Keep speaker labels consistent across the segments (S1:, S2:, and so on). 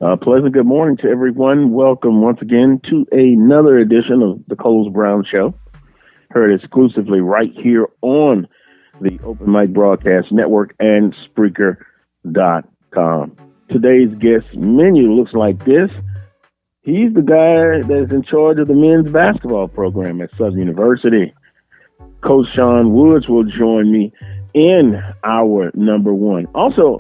S1: Pleasant good morning to everyone. Welcome once again to another edition of the Coles Brown Show, heard exclusively right here on the Open Mic Broadcast Network and Spreaker.com. Today's guest menu looks like this. He's the guy that's in charge of the men's basketball program at Southern University. Coach Sean Woods will join me in hour number one. Also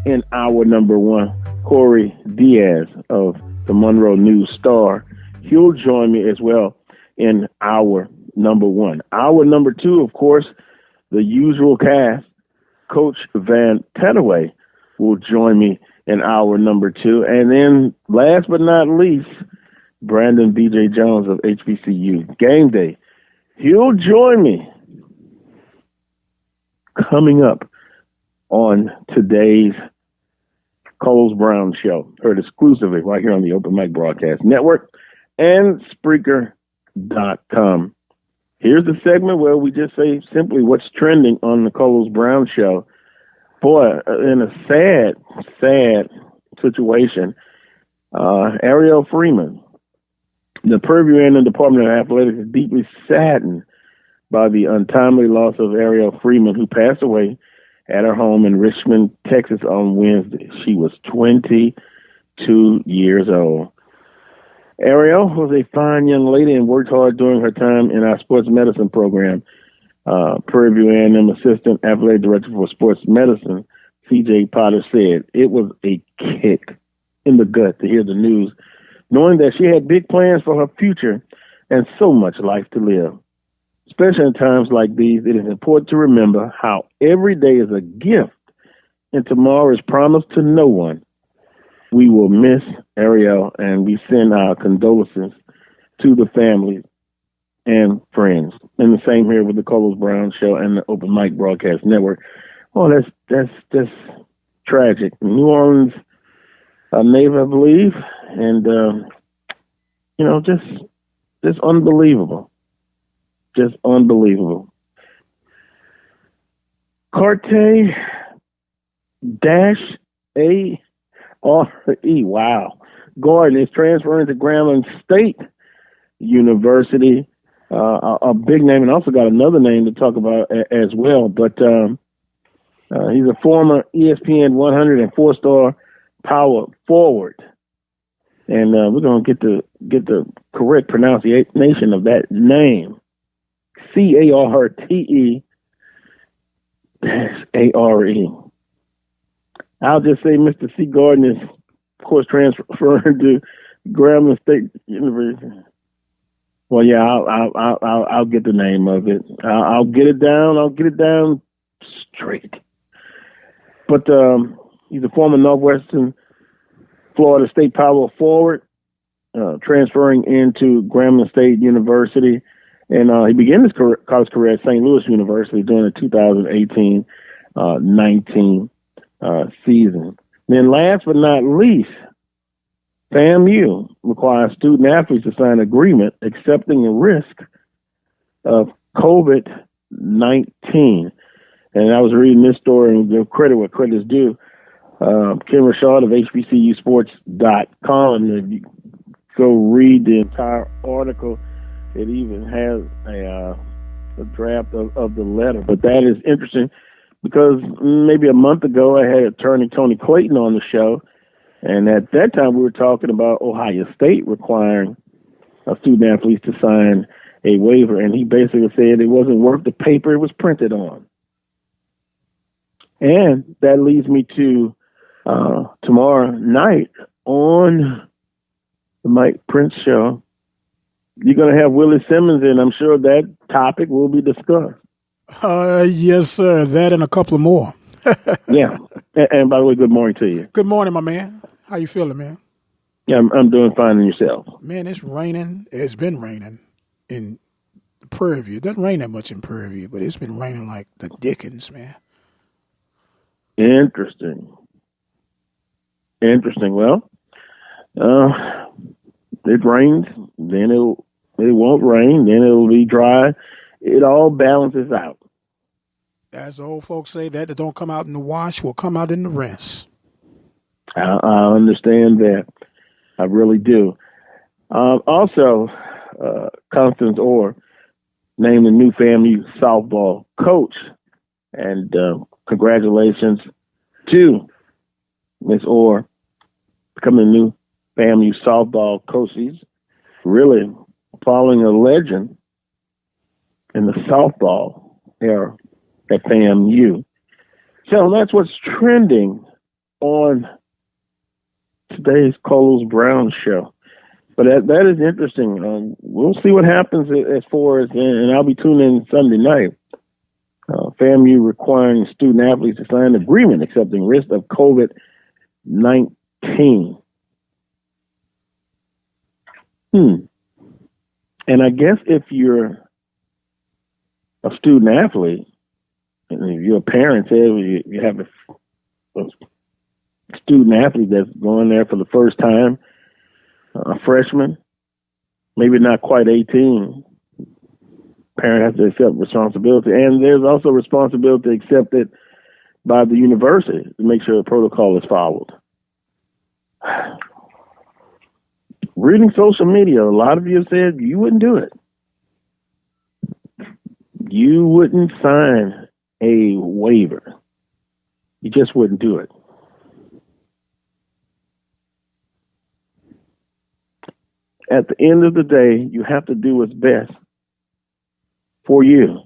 S1: in hour number one, Corey Diaz of the Monroe News Star. He'll join me as well in hour number one. Hour number two, of course, the usual cast. Coach Van Tenaway will join me in hour number two. And then last but not least, Brandon DJ Jones of HBCU Game Day. He'll join me coming up on today's Coles Brown Show, heard exclusively right here on the Open Mic Broadcast Network and Spreaker.com. Here's the segment where we just say simply what's trending on the Coles Brown Show. Boy, in a sad situation, Ariel Freeman, the Purview and the Department of Athletics, is deeply saddened by the untimely loss of Ariel Freeman, who passed away at her home in Richmond, Texas on Wednesday. She was 22 years old. Ariel was a fine young lady and worked hard during her time in our sports medicine program. Purview A&M Assistant Athletic Director for Sports Medicine, C.J. Potter, said it was a kick in the gut to hear the news, knowing that she had big plans for her future and so much life to live. Especially in times like these, it is important to remember how every day is a gift and tomorrow is promised to no one. We will miss Ariel, and we send our condolences to the family and friends. And the same here with the Coles Brown Show and the Open Mic Broadcast Network. Oh, that's tragic. New Orleans native, I believe, and just unbelievable. Just unbelievable. Carte -A R-E. Wow. Gordon is transferring to Grambling State University. A big name, and also got another name to talk about as well. But he's a former ESPN 100 and four-star power forward. And we're going to get the correct pronunciation of that name. Carte -A-R-E. I'll just say Mr. C. Gordon is, of course, transferring to Grambling State University. Well, yeah, I'll get the name of it. I'll get it down. I'll get it down straight. But he's a former Northwestern Florida State power forward, transferring into Grambling State University. And he began his college career at St. Louis University during the 2018-19 season. Then last but not least, FAMU requires student athletes to sign an agreement accepting the risk of COVID-19. And I was reading this story and give credit where credit is due. Kim Rashad of HBCUSports.com. And if you go read the entire article, it even has a draft of the letter. But that is interesting because maybe a month ago I had attorney Tony Clayton on the show. And at that time we were talking about Ohio State requiring student athletes to sign a waiver. And he basically said it wasn't worth the paper it was printed on. And that leads me to tomorrow night on the Mike Prince Show. You're going to have Willie Simmons, and I'm sure that topic will be discussed.
S2: Yes, sir. That and a couple of more.
S1: Yeah. And by the way, good morning to you.
S2: Good morning, my man. How you feeling, man?
S1: Yeah, I'm doing fine. And yourself?
S2: Man, it's raining. It's been raining in Prairie View. It doesn't rain that much in Prairie View, but it's been raining like the Dickens, man.
S1: Interesting. Well, it rains, then it won't rain, then it'll be dry. It all balances out.
S2: As the old folks say, that don't come out in the wash will come out in the rinse.
S1: I understand that. I really do. Also, Constance Orr named the new FAMU softball coach. And congratulations to Miss Orr becoming the new FAMU softball coach. She's really following a legend in the softball era at FAMU. So that's what's trending on today's Carlos Brown show. But that is interesting. We'll see what happens as far as, and I'll be tuning in Sunday night. FAMU requiring student athletes to sign an agreement accepting risk of COVID-19. And I guess if you're a student athlete, and if you're a parent, say you have a student athlete that's going there for the first time, a freshman, maybe not quite 18, parent has to accept responsibility. And there's also responsibility accepted by the university to make sure the protocol is followed. Reading social media, a lot of you have said you wouldn't do it. You wouldn't sign a waiver. You just wouldn't do it. At the end of the day, you have to do what's best for you.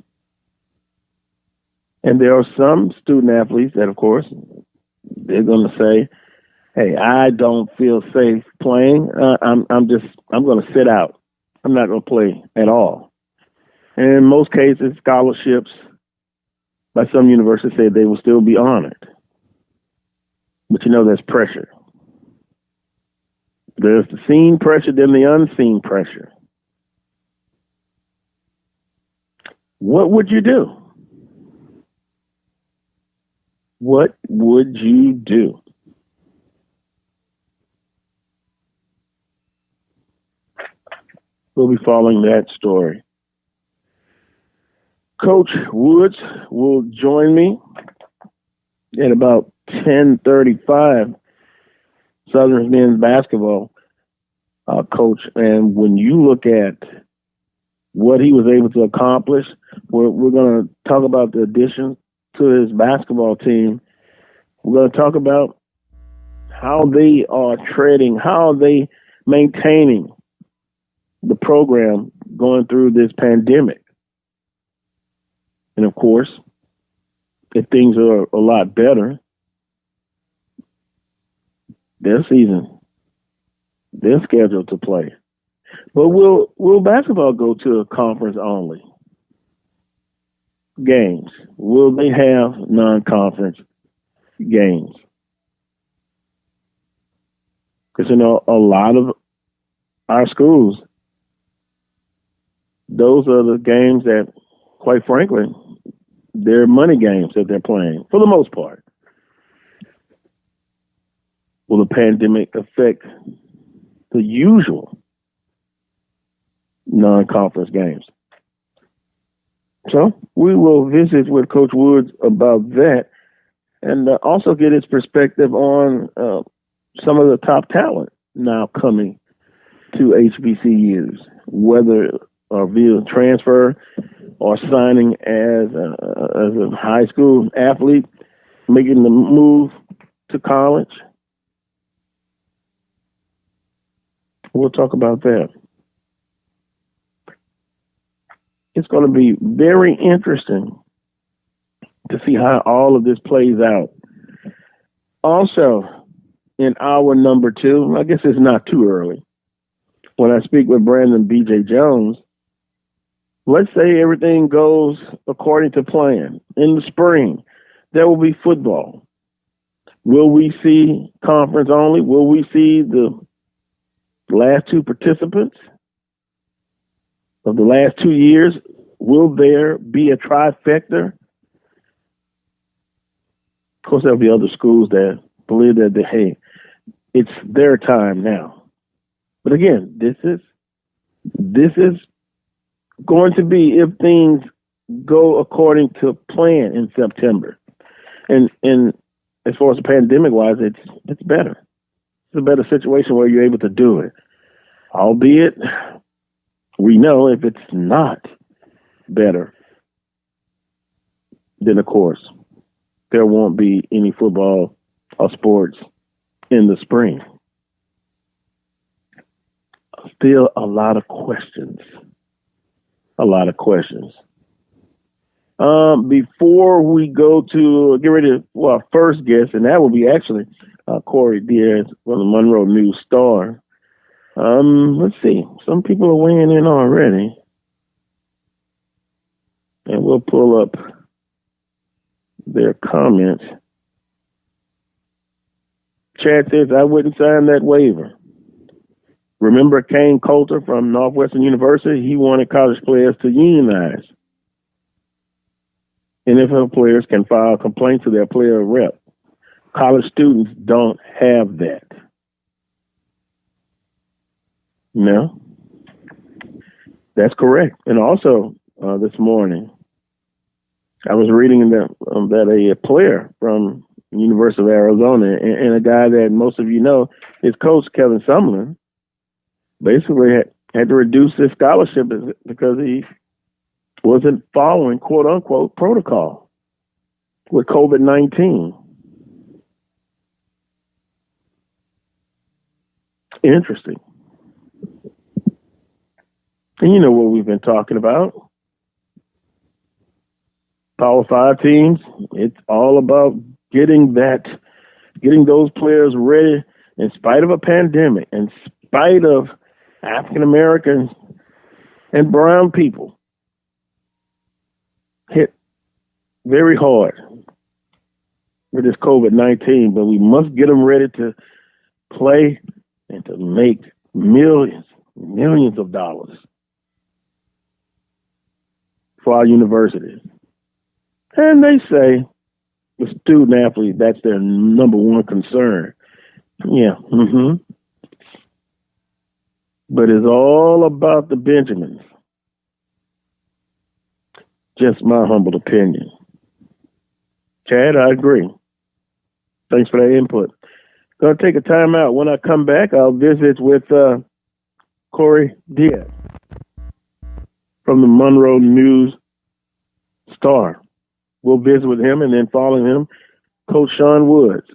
S1: And there are some student athletes that, of course, they're going to say, hey, I don't feel safe playing. I'm going to sit out. I'm not going to play at all. And in most cases, scholarships by some universities say they will still be honored. But there's pressure. There's the seen pressure, then the unseen pressure. What would you do? What would you do? We'll be following that story. Coach Woods will join me at about 10:35. Southern men's basketball coach, and when you look at what he was able to accomplish, we're going to talk about the addition to his basketball team. We're going to talk about how they are treading, how they maintaining the program going through this pandemic. And of course, if things are a lot better, their season, they're scheduled to play. But will basketball go to a conference only games? Will they have non-conference games? Because, a lot of our schools, those are the games that, quite frankly, they're money games that they're playing for the most part. Will the pandemic affect the usual non-conference games? So we will visit with Coach Woods about that and also get his perspective on some of the top talent now coming to HBCUs, whether via transfer or signing as a high school athlete, making the move to college. We'll talk about that. It's going to be very interesting to see how all of this plays out. Also, in hour number 2, I guess it's not too early, when I speak with Brandon B.J. Jones, let's say everything goes according to plan. In the spring, there will be football. Will we see conference only? Will we see the last 2 participants of the last 2 years? Will there be a trifecta? Of course, there'll be other schools that believe that, hey, it's their time now. But again, this is going to be if things go according to plan in September. And as far as pandemic-wise, it's better. It's a better situation where you're able to do it. Albeit, we know if it's not better, then of course there won't be any football or sports in the spring. Still a lot of questions. Before we go to get ready for our first guest, and that will be actually Corey Diaz from the Monroe News Star. Let's see. Some people are weighing in already. And we'll pull up their comments. Chad says, I wouldn't sign that waiver. Remember Kane Coulter from Northwestern University? He wanted college players to unionize. NFL players can file complaints to their player rep. College students don't have that. No, that's correct. And also, this morning, I was reading that a player from the University of Arizona and a guy that most of you know, his coach, Kevin Sumlin, basically had to reduce his scholarship because he wasn't following, quote unquote, protocol with COVID-19. Interesting. And you know what we've been talking about. Power 5 teams, it's all about getting those players ready in spite of a pandemic, in spite of African Americans and brown people hit very hard with this COVID-19, but we must get them ready to play and to make millions of dollars for our universities. And they say the student athlete, that's their number one concern. Yeah. But it's all about the Benjamins. Just my humble opinion. Chad, I agree. Thanks for that input. Going to take a time out. When I come back, I'll visit with Corey Diaz from the Monroe News Star. We'll visit with him, and then following him, Coach Sean Woods.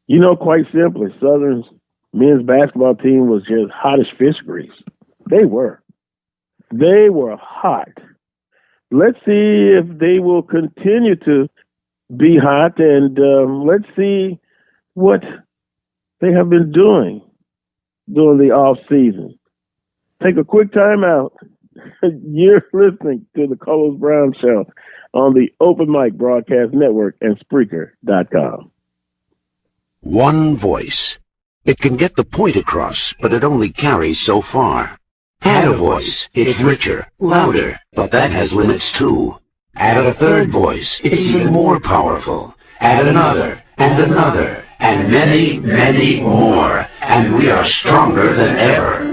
S1: You know, quite simply, Southern's men's basketball team was just hot as fish grease. They were. They were hot. Let's see if they will continue to be hot, and let's see what they have been doing during the off season. Take a quick time out. You're listening to the Carlos Brown Show on the Open Mic Broadcast Network and Spreaker.com.
S3: One voice. It can get the point across, but it only carries so far. Add a voice. It's richer, louder, but that has limits too. Add a third voice. It's even more powerful. Add another, and many, many more. And we are stronger than ever.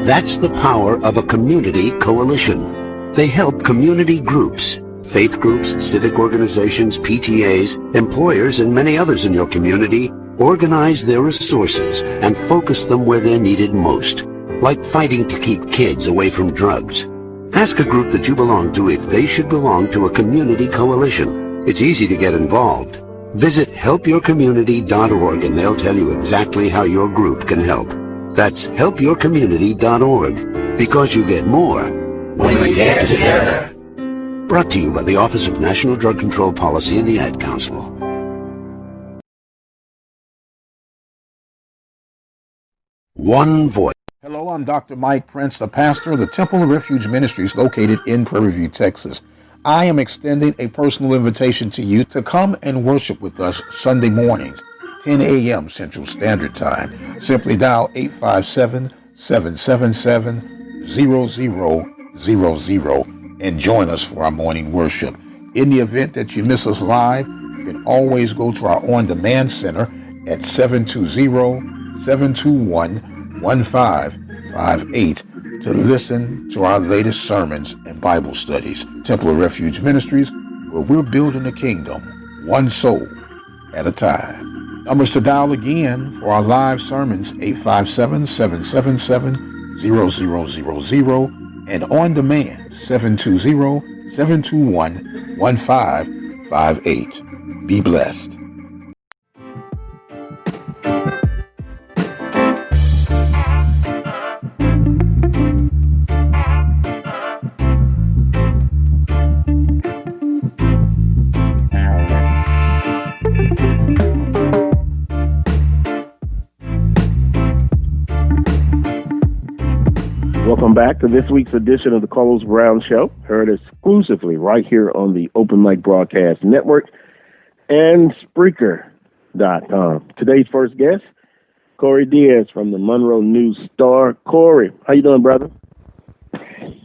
S3: That's the power of a community coalition. They help community groups, faith groups, civic organizations, PTAs, employers, and many others in your community organize their resources and focus them where they're needed most, like fighting to keep kids away from drugs. Ask a group that you belong to if they should belong to a community coalition. It's easy to get involved. Visit helpyourcommunity.org and they'll tell you exactly how your group can help. That's helpyourcommunity.org, because you get more when we get together. Brought to you by the Office of National Drug Control Policy and the Ad Council. One voice.
S4: Hello, I'm Dr. Mike Prince, the pastor of the Temple of Refuge Ministries located in Prairie View, Texas. I am extending a personal invitation to you to come and worship with us Sunday mornings, 10 a.m. Central Standard Time. Simply dial 857-777-0000 and join us for our morning worship. In the event that you miss us live, you can always go to our on-demand center at 720-721-1558 to listen to our latest sermons and Bible studies. Temple of Refuge Ministries, where we're building a kingdom one soul at a time. Numbers to dial again for our live sermons, 857-777-0000, and on demand, 720-721-1558. Be blessed.
S1: Welcome back to this week's edition of the Carlos Brown Show, heard exclusively right here on the Open Mic Broadcast Network and Spreaker.com. Today's first guest, Corey Diaz from the Monroe News Star. Corey, how you doing, brother?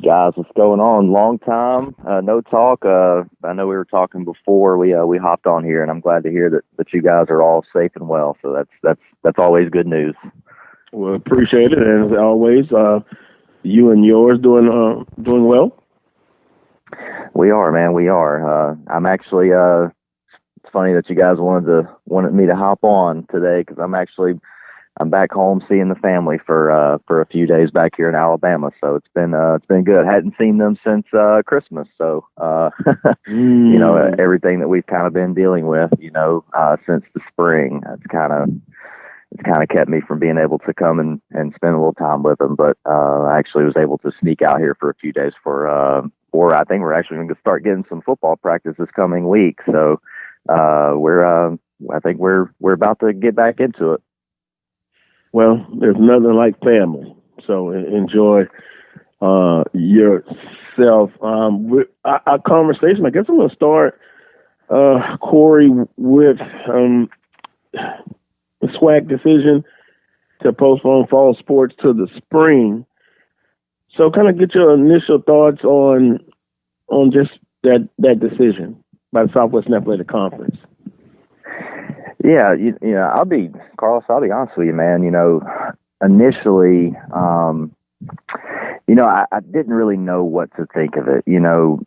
S5: Guys, what's going on? Long time, no talk. I know we were talking before we hopped on here, and I'm glad to hear that you guys are all safe and well. So that's always good news.
S1: Well, appreciate it, and as always, you and yours doing well?
S5: We are, man. We are. I'm actually. It's funny that you guys wanted me to hop on today because I'm back home seeing the family for a few days back here in Alabama. So it's been good. Hadn't seen them since Christmas. So you know, everything that we've kind of been dealing with, you know, since the spring. It's kind of kept me from being able to come and spend a little time with them. But I actually was able to sneak out here for a few days for I think we're actually going to start getting some football practice this coming week. So I think we're about to get back into it.
S1: Well, there's nothing like family. So enjoy yourself. Our conversation, I guess I'm going to start, Corey, with the Swac decision to postpone fall sports to the spring. So kind of get your initial thoughts on just that decision by the Southwestern Athletic Conference.
S5: Yeah, you know, Carlos, I'll be honest with you, man. You know, initially, you know, I didn't really know what to think of it. You know,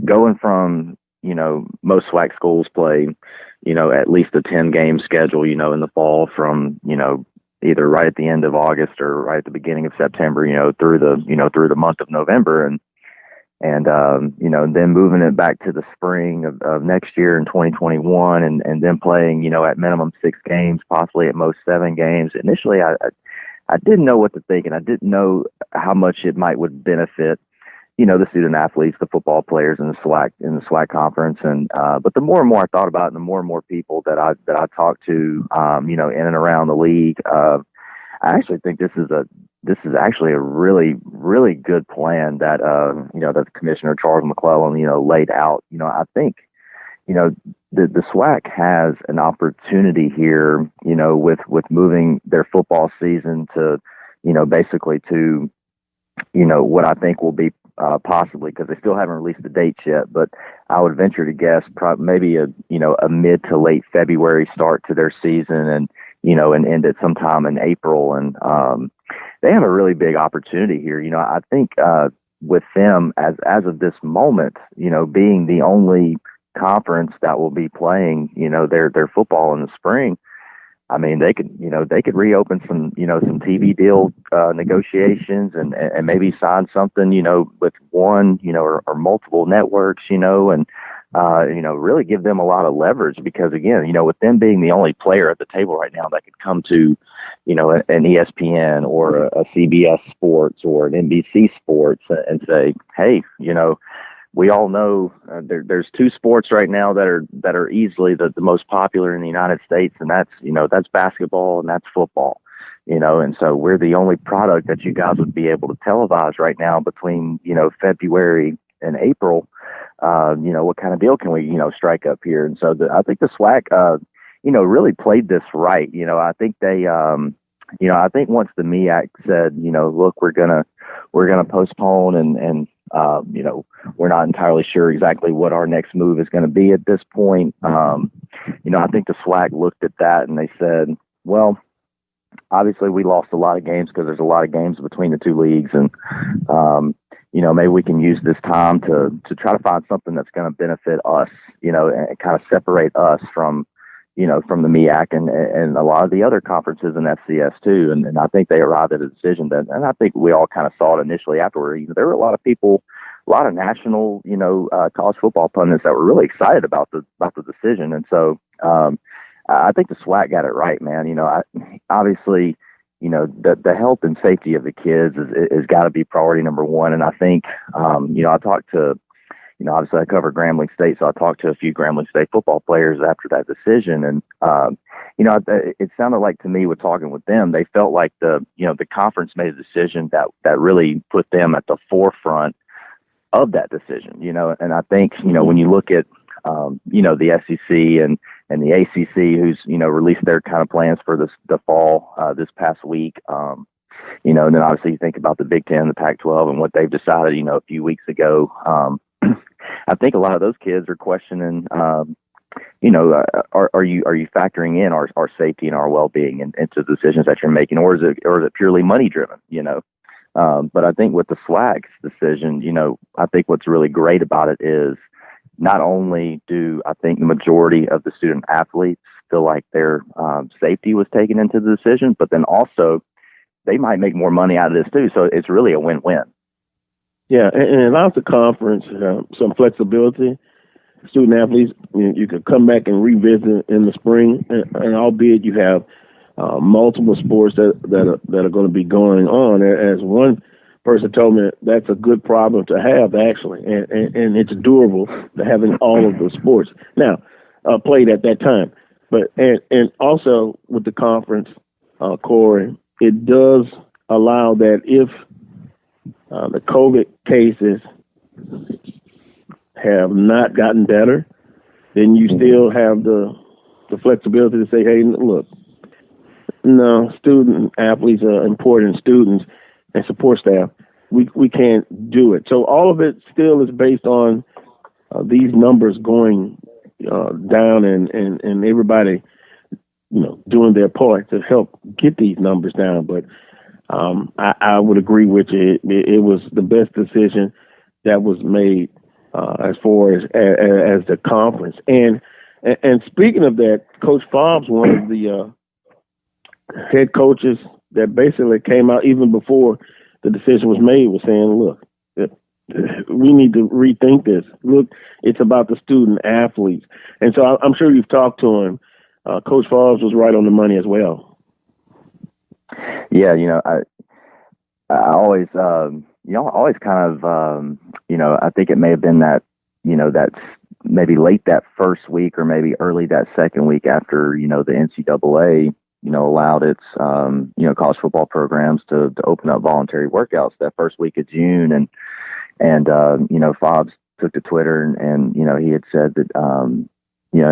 S5: going from, you know, most SWAC schools play, you know, at least a 10-game schedule, you know, in the fall from, you know, either right at the end of August or right at the beginning of September, you know, through the month of November. And you know, then moving it back to the spring of next year in 2021 and then playing, you know, at minimum 6 games, possibly at most 7 games. Initially, I didn't know what to think, and I didn't know how much it would benefit, you know, the student athletes, the football players in the SWAC conference. And, but the more and more I thought about it, and the more and more people that I talked to, you know, in and around the league, I actually think this is actually a really, really good plan that, you know, that Commissioner Charles McClellan, you know, laid out. You know, I think, you know, the SWAC has an opportunity here, you know, with moving their football season to, you know, basically to, you know, what I think will be possibly, because they still haven't released the dates yet, but I would venture to guess maybe a mid to late February start to their season, and, you know, and end it sometime in April. And they have a really big opportunity here. You know, I think with them as of this moment, you know, being the only conference that will be playing, you know, their football in the spring, I mean, they could reopen some TV deal negotiations and maybe sign something, you know, with one, you know, or multiple networks, you know, and, you know, really give them a lot of leverage, because again, you know, with them being the only player at the table right now that could come to, you know, an ESPN or a CBS Sports or an NBC Sports and say, hey, you know, we all know there's 2 sports right now that are easily the most popular in the United States, and that's basketball and that's football, you know, and so we're the only product that you guys would be able to televise right now between, you know, February and April. You know, what kind of deal can we, you know, strike up here? And so I think the SWAC, you know, really played this right. You know, I think they, you know, I think once the MEAC said, you know, look, we're gonna postpone and you know, we're not entirely sure exactly what our next move is going to be at this point. You know, I think the SWAC looked at that and they said, well, obviously we lost a lot of games because there's a lot of games between the 2 leagues. And, maybe we can use this time to try to find something that's going to benefit us, and kind of separate us from from the MEAC and a lot of the other conferences in FCS too. And I think they arrived at a decision that, and I think we all kind of saw it initially afterward. There were a lot of people, a lot of national, college football pundits that were really excited about the decision. And so I think the SWAC got it right, man. Obviously, the health and safety of the kids is got to be priority number one. And I think, I talked to, obviously I cover Grambling State, so I talked to a few Grambling State football players after that decision. And, it sounded like to me with talking with them, they felt like the conference made a decision that really put them at the forefront of that decision, and I think, when you look at, the SEC and the ACC, who's, released their kind of plans for the fall, this past week, and then obviously you think about the Big Ten, the Pac-12 and what they've decided, a few weeks ago. I think a lot of those kids are questioning, are you factoring in our safety and our well-being into the decisions that you're making, or is it purely money driven, but I think with the SWAC's decision, I think what's really great about it is not only do I think the majority of the student athletes feel like their safety was taken into the decision, but then also they might make more money out of this too. So it's really a win-win.
S1: Yeah, and it allows the conference some flexibility. Student athletes, you could come back and revisit in the spring, and albeit you have multiple sports that are going to be going on. As one person told me, that's a good problem to have, actually, and it's doable to having all of the sports now played at that time. But and also with the conference, Corey, it does allow that if the COVID cases have not gotten better, then you still have the flexibility to say, hey, look, no, student athletes are important, students and support staff. We can't do it. So all of it still is based on these numbers going down and everybody, doing their part to help get these numbers down. But I would agree with you. It was the best decision that was made as far as the conference. And speaking of that, Coach Fobbs, one of the head coaches that basically came out even before the decision was made, was saying, look, we need to rethink this. Look, it's about the student athletes. And so I'm sure you've talked to him. Coach Fobbs was right on the money as well.
S5: Yeah, I always, always kind of, I think it may have been that, that's maybe late that first week or maybe early that second week after, the NCAA, allowed its, college football programs to open up voluntary workouts that first week of June. And Fobbs took to Twitter and he had said that,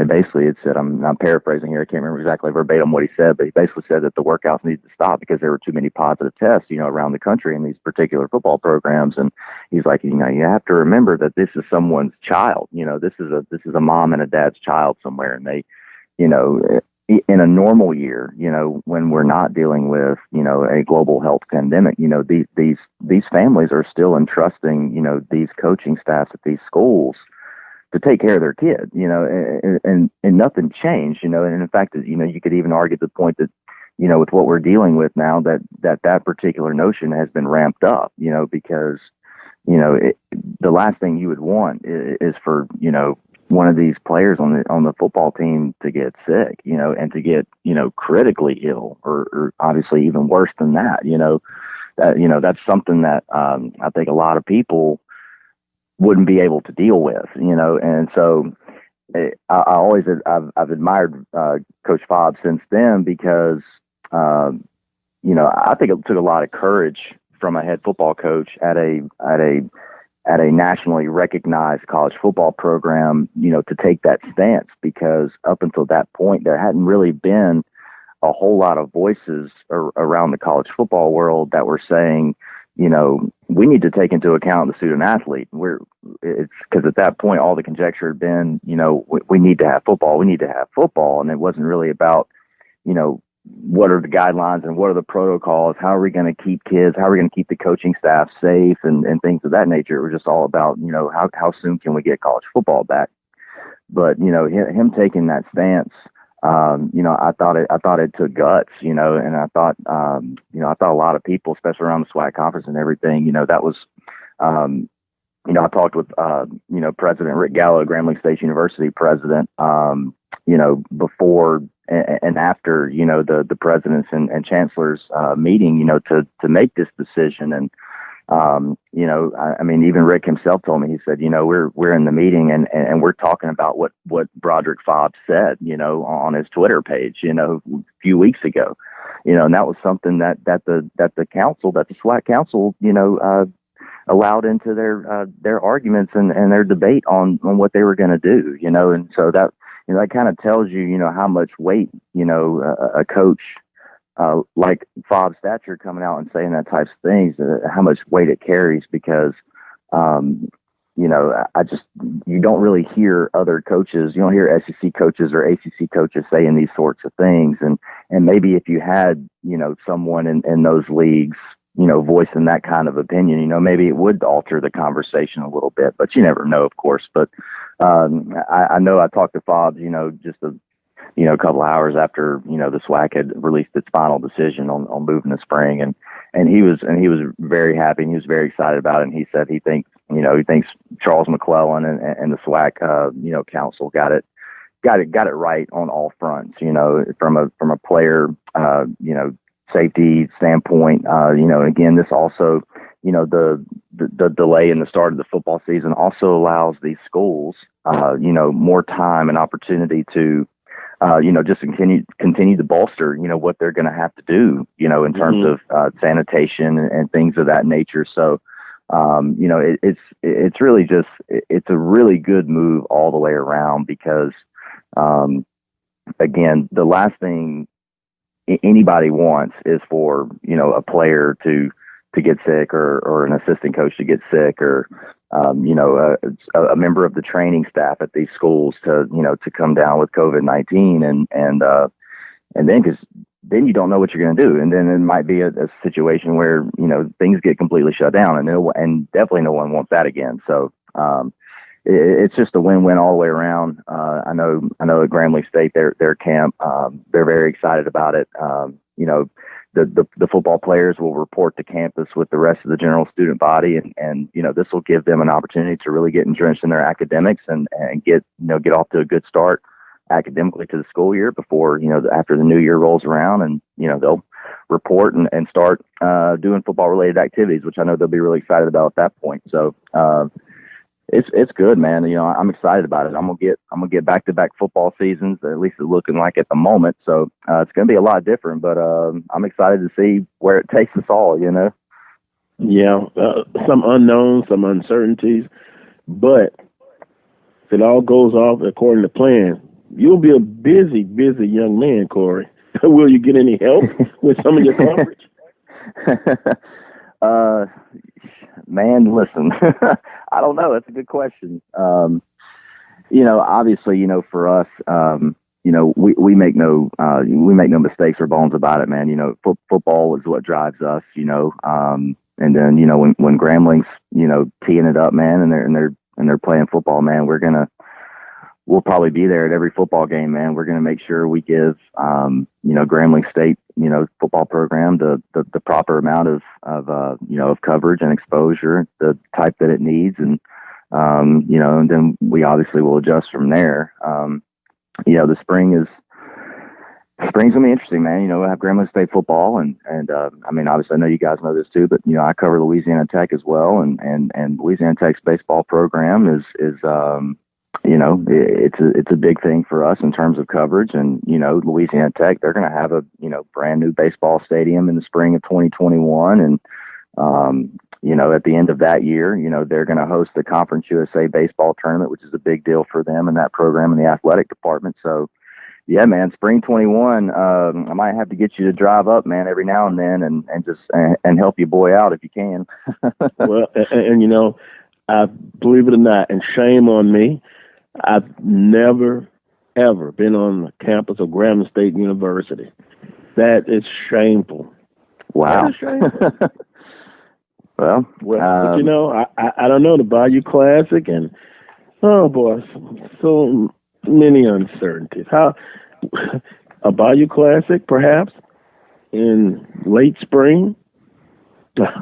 S5: basically it said, I'm paraphrasing here, I can't remember exactly verbatim what he said, but he basically said that the workouts needed to stop because there were too many positive tests, around the country in these particular football programs. And he's like, you have to remember that this is someone's child. This is a mom and a dad's child somewhere. And they, in a normal year, when we're not dealing with, a global health pandemic, these families are still entrusting, these coaching staffs at these schools to take care of their kid, and nothing changed, and in fact, you could even argue the point that, with what we're dealing with now, that particular notion has been ramped up, because, the last thing you would want is for, one of these players on the football team to get sick, and to get, critically ill or obviously even worse than that, that's something that, I think a lot of people wouldn't be able to deal with, and so I've admired Coach Fobbs since then because, I think it took a lot of courage from a head football coach at a nationally recognized college football program, to take that stance, because up until that point, there hadn't really been a whole lot of voices around the college football world that were saying, we need to take into account the student athlete. It's because at that point, all the conjecture had been, we need to have football. We need to have football. And it wasn't really about, what are the guidelines and what are the protocols? How are we going to keep kids? How are we going to keep the coaching staff safe and things of that nature? It was just all about, how soon can we get college football back? But, him taking that stance, I thought it took guts, and I thought a lot of people, especially around the SWAC conference and everything, that was, I talked with, President Rick Gallo, Grambling State University president, before and after, the presidents and chancellors, meeting, to make this decision. And, even Rick himself told me, he said, we're in the meeting and we're talking about what Broderick Fobbs said, on his Twitter page, a few weeks ago, and that was something that the council, that the SWAC council, allowed into their arguments and their debate on what they were going to do, and so that, that kind of tells you, how much weight, a coach, like Fobbs Stature coming out and saying that types of things, how much weight it carries, because, you don't really hear other coaches, you don't hear SEC coaches or ACC coaches saying these sorts of things. And maybe if you had, someone in those leagues, voicing that kind of opinion, maybe it would alter the conversation a little bit, but you never know, of course. But, I know I talked to Fobbs, just a couple of hours after, the SWAC had released its final decision on moving to spring. And he was very happy, and he was very excited about it. And he said he thinks Charles McClellan and the SWAC, council got it right on all fronts, from a player, safety standpoint, again, this also, the delay in the start of the football season also allows these schools, more time and opportunity to, just continue to bolster, what they're going to have to do, in terms of sanitation and things of that nature. So, it's really just, it's a really good move all the way around, because, again, the last thing anybody wants is for, a player to get sick, or an assistant coach to get sick, or, a member of the training staff at these schools to come down with COVID-19, and then, because then you don't know what you're going to do. And then it might be a situation where, things get completely shut down, and definitely no one wants that again. So, it's just a win-win all the way around. I know at Grambling State, their camp, they're very excited about it. The football players will report to campus with the rest of the general student body, and this will give them an opportunity to really get entrenched in their academics and get off to a good start academically to the school year before, after the new year rolls around, and, they'll report and start doing football related activities, which I know they'll be really excited about at that point. So, it's good, man. I'm excited about it. I'm gonna get back-to-back football seasons. At least it's looking like at the moment. So it's gonna be a lot different, but I'm excited to see where it takes us all.
S1: Yeah, some unknowns, some uncertainties, but if it all goes off according to plan, you'll be a busy young man, Corey. Will you get any help with some of your coverage?
S5: Man, listen, I don't know. That's a good question. Obviously, for us, we make no mistakes or bones about it, man. Football is what drives us, and then, when Grambling's, teeing it up, man, and they're playing football, man, we'll probably be there at every football game, man. We're going to make sure we give, Grambling State, football program the proper amount of coverage and exposure, the type that it needs. And, and then we obviously will adjust from there. The spring's going to be interesting, man. We'll have Grambling State football and obviously I know you guys know this too, but, I cover Louisiana Tech as well. And Louisiana Tech's baseball program is it's a big thing for us in terms of coverage. And, Louisiana Tech, they're going to have a, brand new baseball stadium in the spring of 2021. And, at the end of that year, they're going to host the Conference USA baseball tournament, which is a big deal for them and that program in the athletic department. So, yeah, man, spring 21, I might have to get you to drive up, man, every now and then and just help your boy out if you can.
S1: Well, and I believe it or not, and shame on me, I've never, ever been on the campus of Grambling State University. That is shameful.
S5: Wow.
S1: That is shameful.
S5: Well,
S1: but you know, I don't know, the Bayou Classic, and oh boy, so many uncertainties. How a Bayou Classic, perhaps in late spring? That's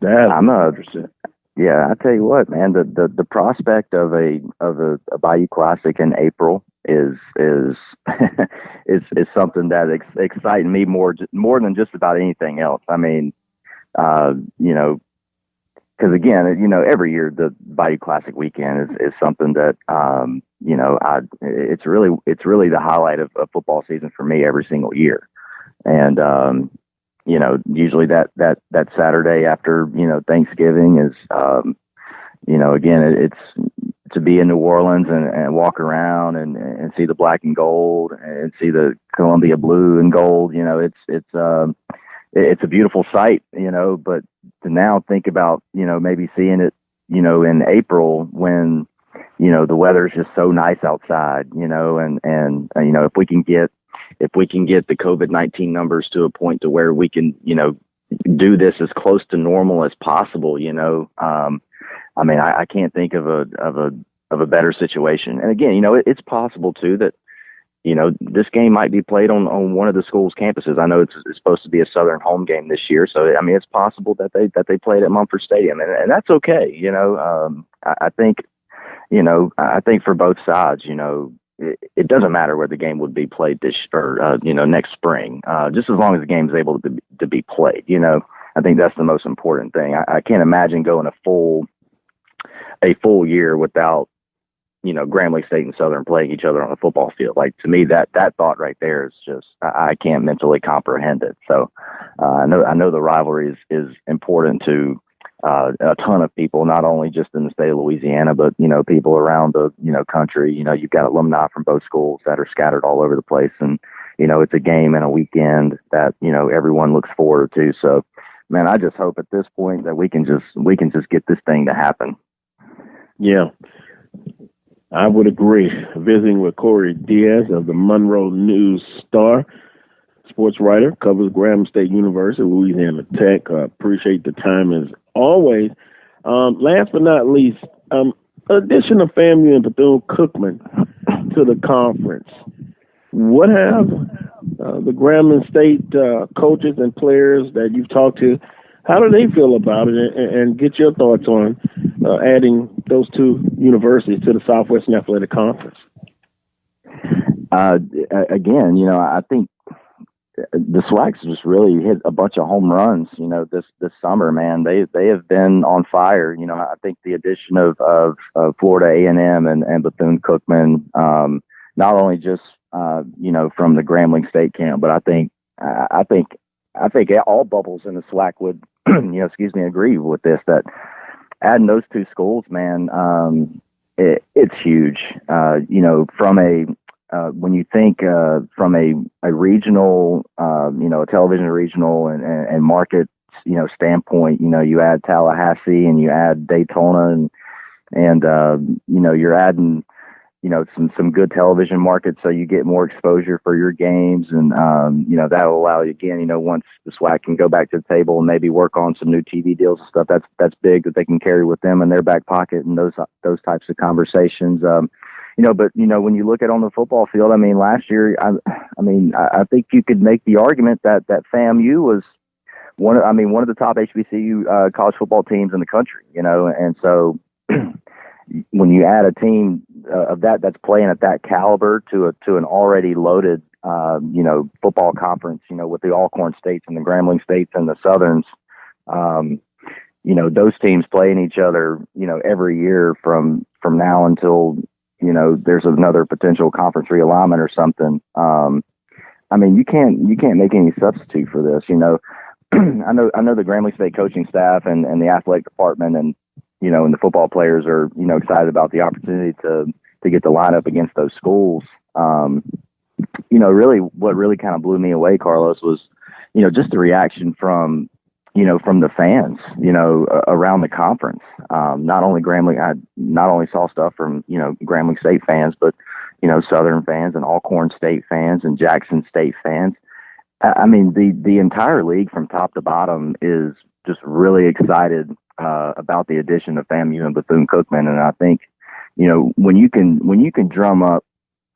S1: interesting.
S5: Yeah, I tell you what, man, the prospect of a Bayou Classic in April is is something that excites me more than just about anything else. I mean, you know, because again, you know, every year the Bayou Classic weekend is something that you know, it's really the highlight of football season for me every single year, and you know, usually that Saturday after, you know, Thanksgiving is, you know, again, it's to be in New Orleans and walk around and see the black and gold and see the Columbia blue and gold. You know, it's a beautiful sight, you know, but to now think about, you know, maybe seeing it, you know, in April when, you know, the weather is just so nice outside, you know, and you know, if we can get the COVID-19 numbers to a point to where we can, you know, do this as close to normal as possible, you know, I mean, I can't think of a better situation. And again, you know, it's possible too that, you know, this game might be played on one of the school's campuses. I know it's supposed to be a Southern home game this year, so I mean, it's possible that they play it at Mumford Stadium, and that's okay. You know, I think, you know, I think for both sides, you know, it doesn't matter where the game would be played you know, next spring, just as long as the game is able to be played. You know, I think that's the most important thing. I can't imagine going a full year without, you know, Grambling State and Southern playing each other on a football field. Like, to me, that thought right there is just, I can't mentally comprehend it. So I know the rivalry is important to a ton of people, not only just in the state of Louisiana, but, you know, people around the, you know, country. You know, you've got alumni from both schools that are scattered all over the place. And, you know, it's a game and a weekend that, you know, everyone looks forward to. So, man, I just hope at this point that we can just get this thing to happen.
S1: Yeah, I would agree. Visiting with Corey Diaz of the Monroe News Star, sports writer, covers Grambling State University, Louisiana Tech. Appreciate the time as always. Last but not least, addition of FAMU and Bethune-Cookman to the conference. What have the Grambling State coaches and players that you've talked to, how do they feel about it, and get your thoughts on adding those two universities to the Southwestern Athletic Conference?
S5: Again, you know, I think the Swacs just really hit a bunch of home runs, you know, this summer, man. They have been on fire. You know, I think the addition of Florida A&M and Bethune-Cookman, not only just, you know, from the Grambling State camp, but I think all bubbles in the Swac would, you know, agree with this, that adding those two schools, man, it's huge. You know, from when you think from a regional, you know, a television regional and market, you know, standpoint, you know, you add Tallahassee and you add Daytona and you know, you're adding, you know, some good television markets, so you get more exposure for your games, and you know, that will allow you, again, you know, once the SWAC can go back to the table and maybe work on some new TV deals and stuff, that's big that they can carry with them in their back pocket, and those types of conversations. You know, but you know, when you look at on the football field, I mean, last year, I think you could make the argument that FAMU was one of the top HBCU college football teams in the country. You know, and so when you add a team of that's playing at that caliber to an already loaded, you know, football conference, you know, with the Alcorn States and the Grambling States and the Southerns, you know, those teams playing each other, you know, every year from now until, you know, there's another potential conference realignment or something. I mean, you can't make any substitute for this. You know, I know the Grambling State coaching staff and the athletic department and, you know, and the football players are, you know, excited about the opportunity to get the lineup against those schools. You know, really, what really kind of blew me away, Carlos, was, you know, just the reaction from the fans, you know, around the conference. Not only Grambling, I not only saw stuff from, you know, Grambling State fans, but, you know, Southern fans and Alcorn State fans and Jackson State fans. I mean, the entire league from top to bottom is just really excited about the addition of FAMU and Bethune-Cookman, and I think, you know, when you can drum up,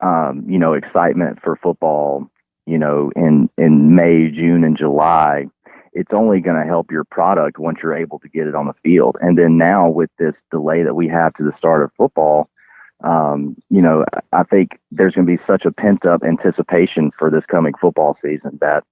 S5: you know, excitement for football, you know, in May, June, and July, it's only going to help your product once you're able to get it on the field. And then now with this delay that we have to the start of football, you know, I think there's going to be such a pent up anticipation for this coming football season that,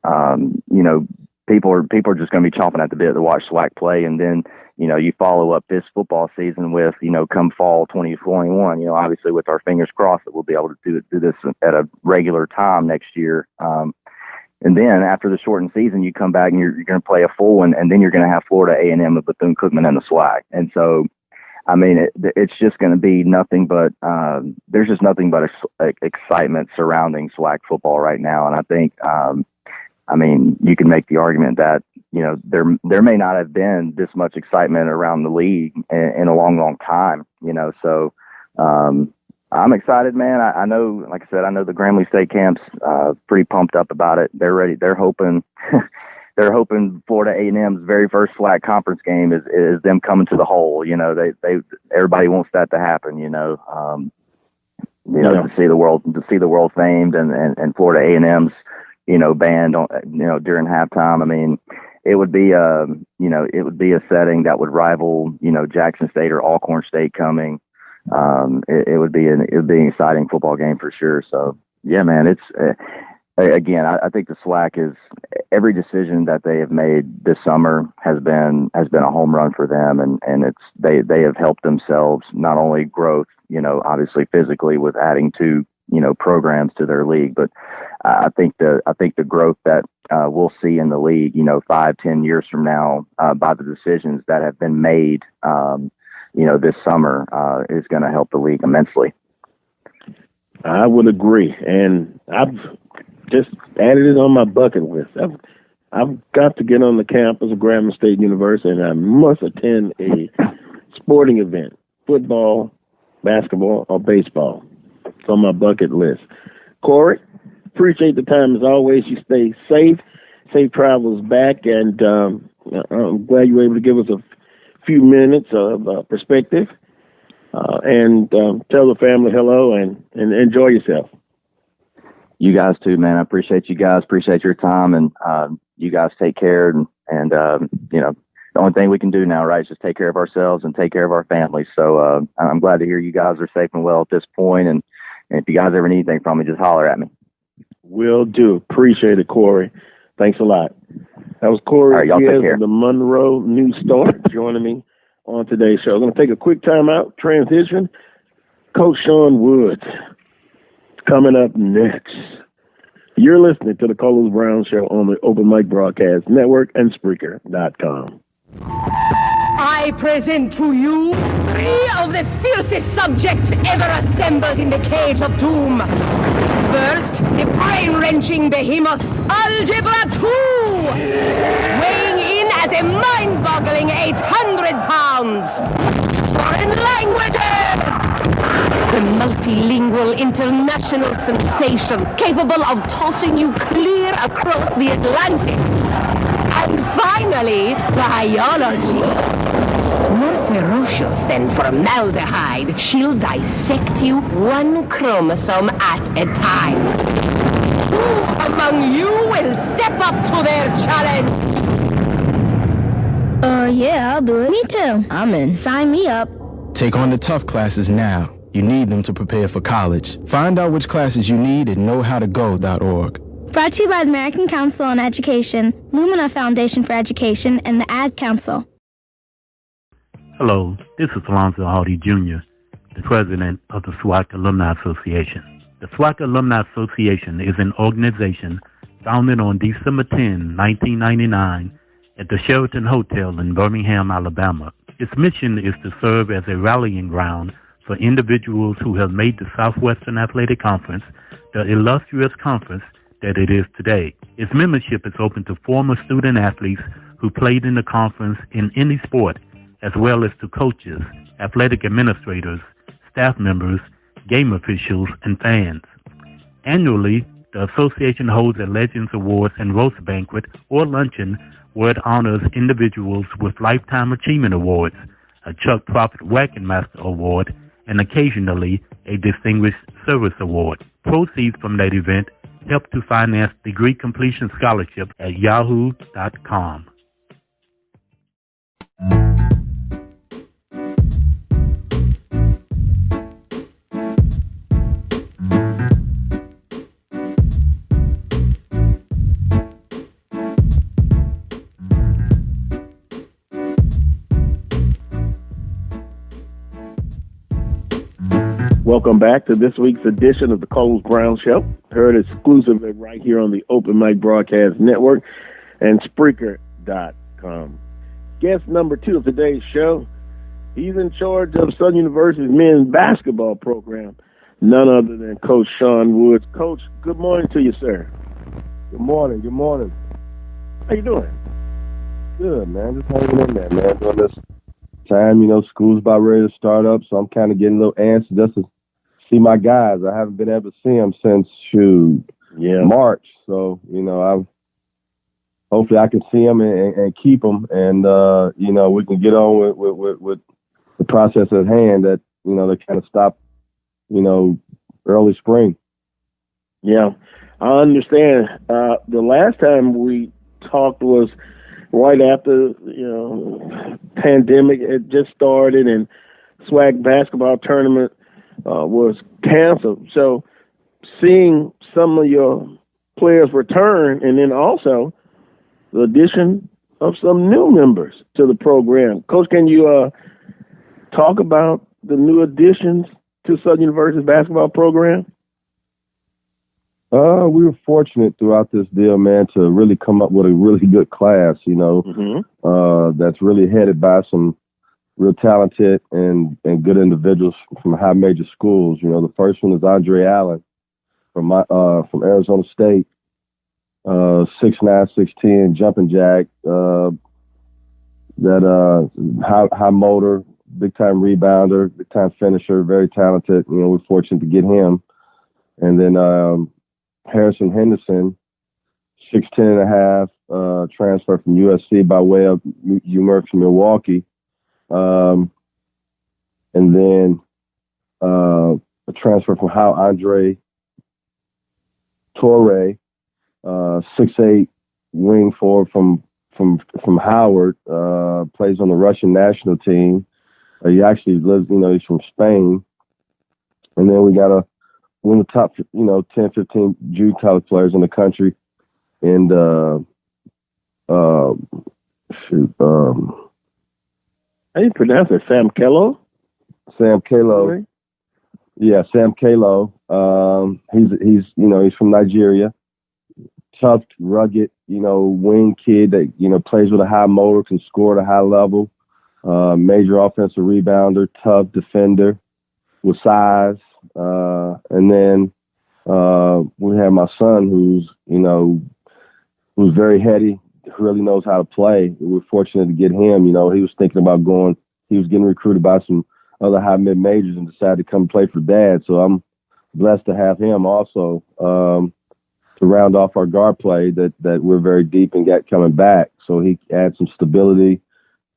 S5: you know, people are just going to be chomping at the bit to watch Swac play. And then, you know, you follow up this football season with, you know, come fall 2021, you know, obviously with our fingers crossed that we'll be able to do this at a regular time next year. And then after the shortened season, you come back and you're going to play a full one, and then you're going to have Florida A&M and Bethune-Cookman and the Swac. And so, I mean, it's just going to be nothing but there's just nothing but excitement surrounding Swac football right now. And I think, I mean, you can make the argument that, you know, there may not have been this much excitement around the league in a long, long time, you know. So I'm excited, man. I know, like I said, I know the Grambling State camp's pretty pumped up about it. They're ready. They're hoping. They're hoping Florida A&M's very first Swac conference game is them coming to the hole. You know, they everybody wants that to happen. You know, to see the world famed and Florida A&M's, you know, band on, you know, during halftime. I mean, it would be a setting that would rival, you know, Jackson State or Alcorn State coming. It would be an exciting football game for sure. So yeah, man, it's. Again, I think the Swac is every decision that they have made this summer has been a home run for them, and it's they have helped themselves not only growth, you know, obviously physically with adding 2, you know, programs to their league, but I think the growth that we'll see in the league, you know, 5-10 years from now by the decisions that have been made, you know, this summer is going to help the league immensely.
S1: I would agree, and I've just added it on my bucket list. I've got to get on the campus of Grambling State University, and I must attend a sporting event, football, basketball, or baseball. It's on my bucket list. Corey, appreciate the time as always. You stay safe. Safe travels back, and I'm glad you were able to give us a few minutes of perspective. And tell the family hello and enjoy yourself.
S5: You guys too, man. I appreciate you guys. Appreciate your time, and you guys take care. And you know, the only thing we can do now, right, is just take care of ourselves and take care of our families. So I'm glad to hear you guys are safe and well at this point. And if you guys ever need anything from me, just holler at me.
S1: Will do. Appreciate it, Corey. Thanks a lot. That was Corey Diaz of the Monroe News Star joining me on today's show. I'm going to take a quick time out, transition. Coach Sean Woods coming up next. You're listening to the Carlos Brown Show on the Open Mic Broadcast Network and Spreaker.com.
S6: I present to you 3 of the fiercest subjects ever assembled in the cage of doom. First, the brain-wrenching behemoth, Algebra 2, weighing in at a mind-boggling 800 pounds. Foreign languages! The multilingual international sensation capable of tossing you clear across the Atlantic. And finally, biology. More ferocious than formaldehyde, she'll dissect you 1 chromosome at a time. Who among you will step up to their challenge?
S7: Yeah, I'll do it. Me too. I'm in. Sign me up.
S8: Take on the tough classes now. You need them to prepare for college. Find out which classes you need at knowhowtogo.org.
S7: Brought to you by the American Council on Education, Lumina Foundation for Education, and the Ad Council.
S9: Hello, this is Alonzo Hardy Jr., the president of the Swac Alumni Association. The Swac Alumni Association is an organization founded on December 10, 1999, at the Sheraton Hotel in Birmingham, Alabama. Its mission is to serve as a rallying ground for individuals who have made the Southwestern Athletic Conference the illustrious conference that it is today. Its membership is open to former student athletes who played in the conference in any sport, as well as to coaches, athletic administrators, staff members, game officials, and fans. Annually, The association holds a Legends Awards and roast banquet or luncheon where it honors individuals with Lifetime Achievement Awards, a Chuck Prophet Wackenmaster Award, and occasionally a Distinguished Service Award. Proceeds from that event help to finance degree completion scholarship at yahoo.com.
S1: Welcome back to this week's edition of the Carlos Brown Show, heard exclusively right here on the Open Mic Broadcast Network and Spreaker.com. Guest number 2 of today's show, he's in charge of Southern University's men's basketball program, none other than Coach Sean Woods. Coach, good morning to you, sir.
S10: Good morning. Good morning.
S1: How you doing?
S10: Good, man. Just hanging in there, man. Doing this time, school's about ready to start up, so I'm kind of getting a little antsy just to see my guys. I haven't been able to see them since March, so hopefully I can see them and keep them, and we can get on with the process at hand that they kind of stop early spring.
S1: Yeah, I understand. The last time we talked was right after pandemic had just started and Swac basketball tournament was canceled. So seeing some of your players return, and then also the addition of some new members to the program. Coach, can you talk about the new additions to Southern University's basketball program?
S10: We were fortunate throughout this deal, man, to really come up with a really good class, that's really headed by some real talented and good individuals from high major schools. The first one is Andre Allen from Arizona State, 6'9", 6'10", jumping jack, high motor, big time rebounder, big time finisher, very talented. We're fortunate to get him. And then Harrison Henderson, 6'10" and a half, transfer from USC by way of UMerk from Milwaukee. And then a transfer from Andre Torre, 6'8", wing forward from Howard, plays on the Russian national team. He actually lives, he's from Spain. And then we got one of the top, 10, 15 Jew college players in the country. And, how
S1: do you pronounce it? Sam Kelo?
S10: Sam Kelo. Really? Yeah, Sam Kelo. He's from Nigeria. Tough, rugged, wing kid that, plays with a high motor, can score at a high level. Major offensive rebounder, tough defender with size. And then we have my son who's very heady, who really knows how to play. We're fortunate to get him. He was thinking about he was getting recruited by some other high mid majors and decided to come play for Dad. So I'm blessed to have him also to round off our guard play that we're very deep and got coming back. So he adds some stability,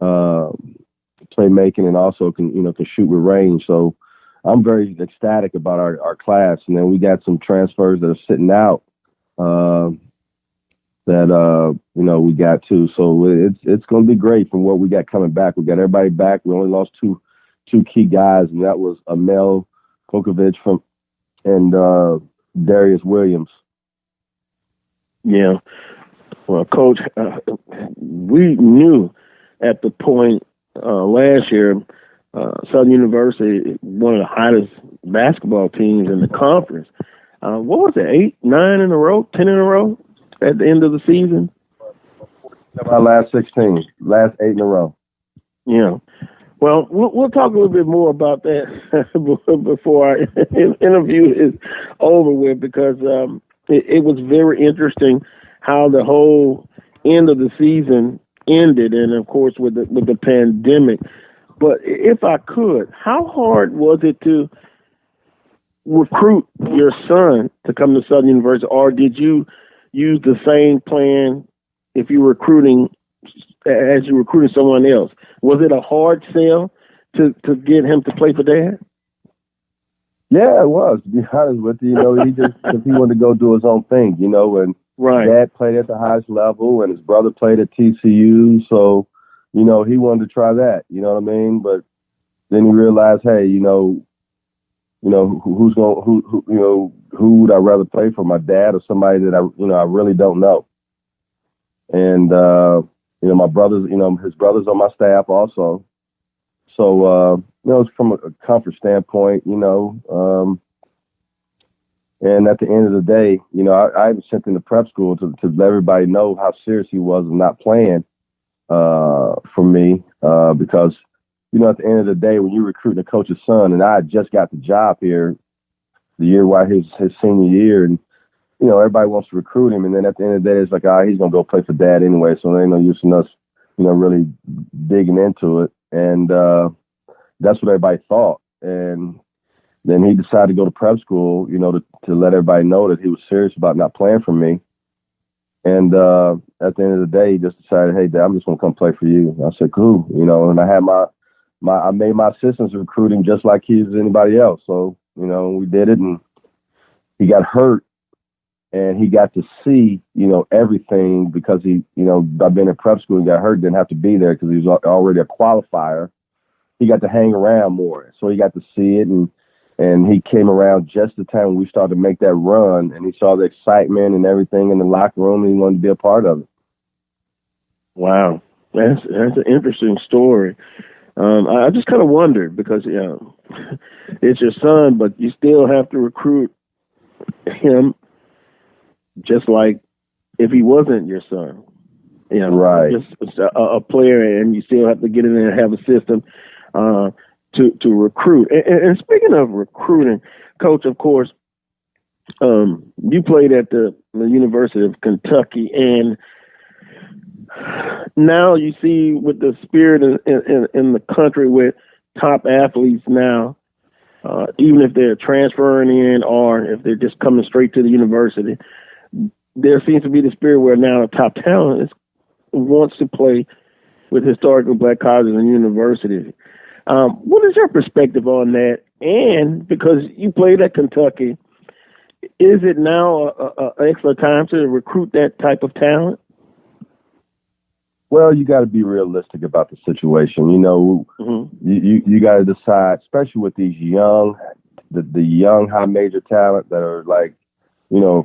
S10: playmaking, and also can shoot with range. So I'm very ecstatic about our class. And then we got some transfers that are sitting out that we got too. So it's going to be great from what we got coming back. We got everybody back. We only lost two key guys, and that was Amel Kokovic and Darius Williams.
S1: Yeah. Well, Coach, we knew at the point last year, Southern University, one of the hottest basketball teams in the conference. What was it, 8, 9 in a row, 10 in a row at the end of the season?
S10: Our last 16, last 8 in a row.
S1: Yeah. Well, we'll talk a little bit more about that before our interview is over with, because it was very interesting how the whole end of the season ended, and of course with the pandemic. But if I could, how hard was it to recruit your son to come to Southern University, or did you use the same plan if you were recruiting as you recruited someone else? Was it a hard sell to get him to play for Dad?
S10: Yeah, it was. To be honest with you, he wanted to go do his own thing, and
S1: right.
S10: Dad played at the highest level, and his brother played at TCU, so he wanted to try that. You know what I mean? But then he realized, hey, who would I rather play for, my dad or somebody that I really don't know? And my brothers, his brothers on my staff also. So it's from a comfort standpoint, and at the end of the day, I even sent him to prep school to let everybody know how serious he was of not playing for me, because at the end of the day, when you're recruiting a coach's son, and I had just got the job here the year while his senior year, and everybody wants to recruit him, and then at the end of the day, it's like, he's gonna go play for Dad anyway, so there ain't no use in us, really digging into it, and that's what everybody thought. And then he decided to go to prep school, to let everybody know that he was serious about not playing for me. And at the end of the day, he just decided, hey, Dad, I'm just gonna come play for you. I said, cool, and I had I made my assistants recruit him just like he was anybody else. So, we did it, and he got hurt, and he got to see, everything, because he, by being in prep school, he got hurt, didn't have to be there because he was already a qualifier. He got to hang around more. So he got to see it, and he came around just the time when we started to make that run, and he saw the excitement and everything in the locker room, and he wanted to be a part of it.
S1: Wow. That's an interesting story. I just kind of wondered, because it's your son, but you still have to recruit him just like if he wasn't your son.
S10: Right.
S1: Just a player, and you still have to get in there and have a system to recruit. And speaking of recruiting, Coach, of course, you played at the University of Kentucky, and now you see with the spirit in the country with top athletes now, even if they're transferring in or if they're just coming straight to the university, there seems to be the spirit where now the top talent wants to play with historically black colleges and universities. What is your perspective on that? And because you played at Kentucky, is it now an excellent time to recruit that type of talent?
S10: Well, you got to be realistic about the situation. Mm-hmm. You got to decide, especially with these young, the young high major talent that are like,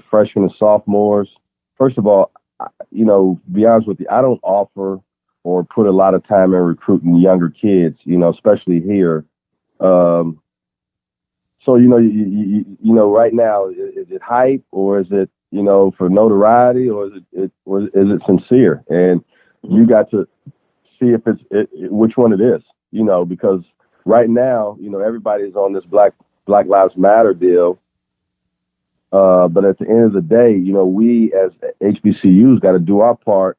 S10: freshmen and sophomores. First of all, to be honest with you, I don't offer or put a lot of time in recruiting younger kids, especially here. So, right now, is it hype, or is it, for notoriety, or is it sincere? And you got to see if which one it is, because right now, everybody's on this Black Lives Matter deal. But at the end of the day, we as HBCUs got to do our part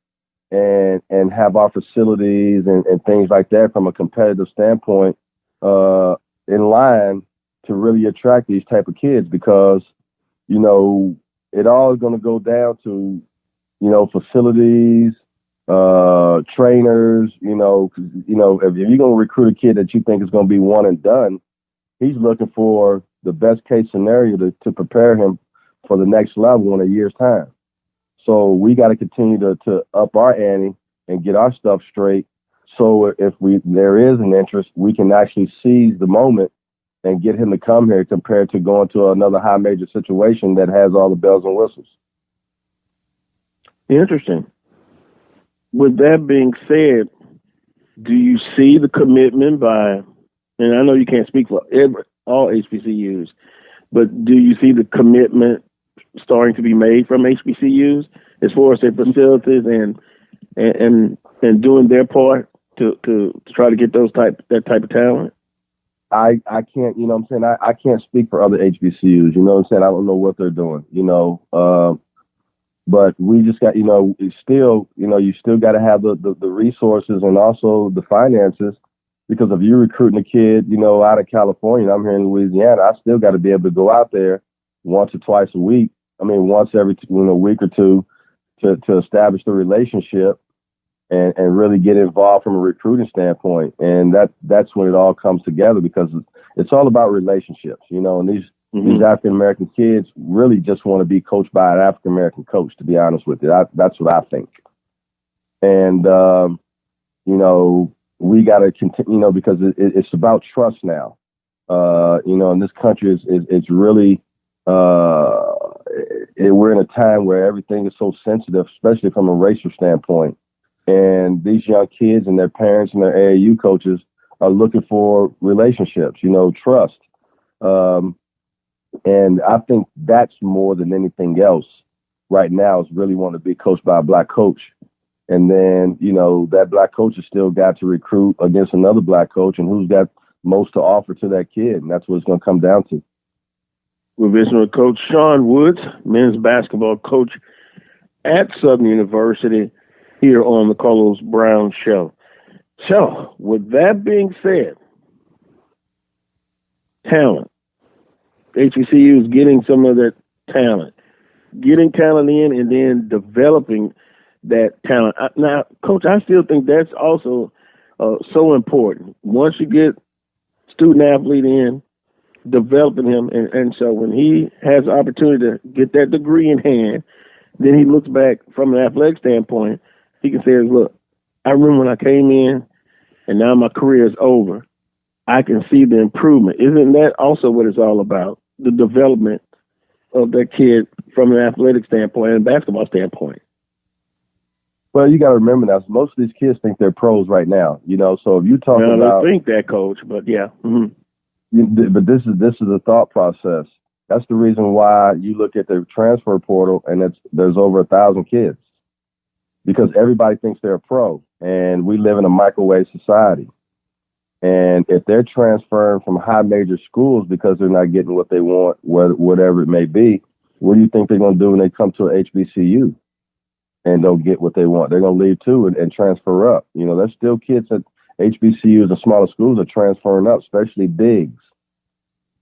S10: and have our facilities and things like that from a competitive standpoint in line to really attract these type of kids, because, it all is going to go down to, facilities, trainers, if you're going to recruit a kid that you think is going to be one and done, he's looking for the best case scenario to prepare him for the next level in a year's time. So we got to continue to up our ante and get our stuff straight. So if there is an interest, we can actually seize the moment and get him to come here, compared to going to another high major situation that has all the bells and whistles.
S1: Interesting. With that being said, do you see the commitment by, and I know you can't speak for all HBCUs, but do you see the commitment starting to be made from HBCUs as far as their facilities and doing their part to try to get that type of talent?
S10: I can't, I can't speak for other HBCUs, I don't know what they're doing, but we just got, you still got to have the resources and also the finances Because if you're recruiting a kid, out of California, and I'm here in Louisiana, I still got to be able to go out there once or twice a week. Once every week or two to establish the relationship and really get involved from a recruiting standpoint. And that's when it all comes together, because it's all about relationships, and these African American kids really just want to be coached by an African American coach, to be honest with you. That's what I think. And, we got to continue, because it's about trust now. In this country it's really, we're in a time where everything is so sensitive, especially from a racial standpoint. And these young kids and their parents and their AAU coaches are looking for relationships, trust. And I think that's more than anything else right now, is really want to be coached by a black coach. And then, that black coach has still got to recruit against another black coach, and who's got most to offer to that kid. And that's what it's going to come down to.
S1: We're visiting with Coach Sean Woods, men's basketball coach at Southern University, here on the Carlos Brown Show. So, with that being said, talent. HBCU is getting some of that talent. Getting talent in and then developing that talent. Now, Coach, I still think that's also so important. Once you get student athlete in, developing him, and so when he has the opportunity to get that degree in hand, then he looks back from an athletic standpoint. He can say, look, I remember when I came in, and now my career is over. I can see the improvement. Isn't that also what it's all about? The development of that kid from an athletic standpoint and basketball standpoint.
S10: Well, you got to remember now, most of these kids think they're pros right now. So if you talk about,
S1: they think that, Coach, but yeah.
S10: But this is a thought process. That's the reason why you look at the transfer portal and there's over 1,000 kids, because everybody thinks they're a pro, and we live in a microwave society. And if they're transferring from high major schools because they're not getting what they want, whatever it may be, what do you think they're going to do when they come to an HBCU and don't get what they want? They're going to leave too and transfer up. There's still kids at HBCUs and smaller schools are transferring up, especially bigs.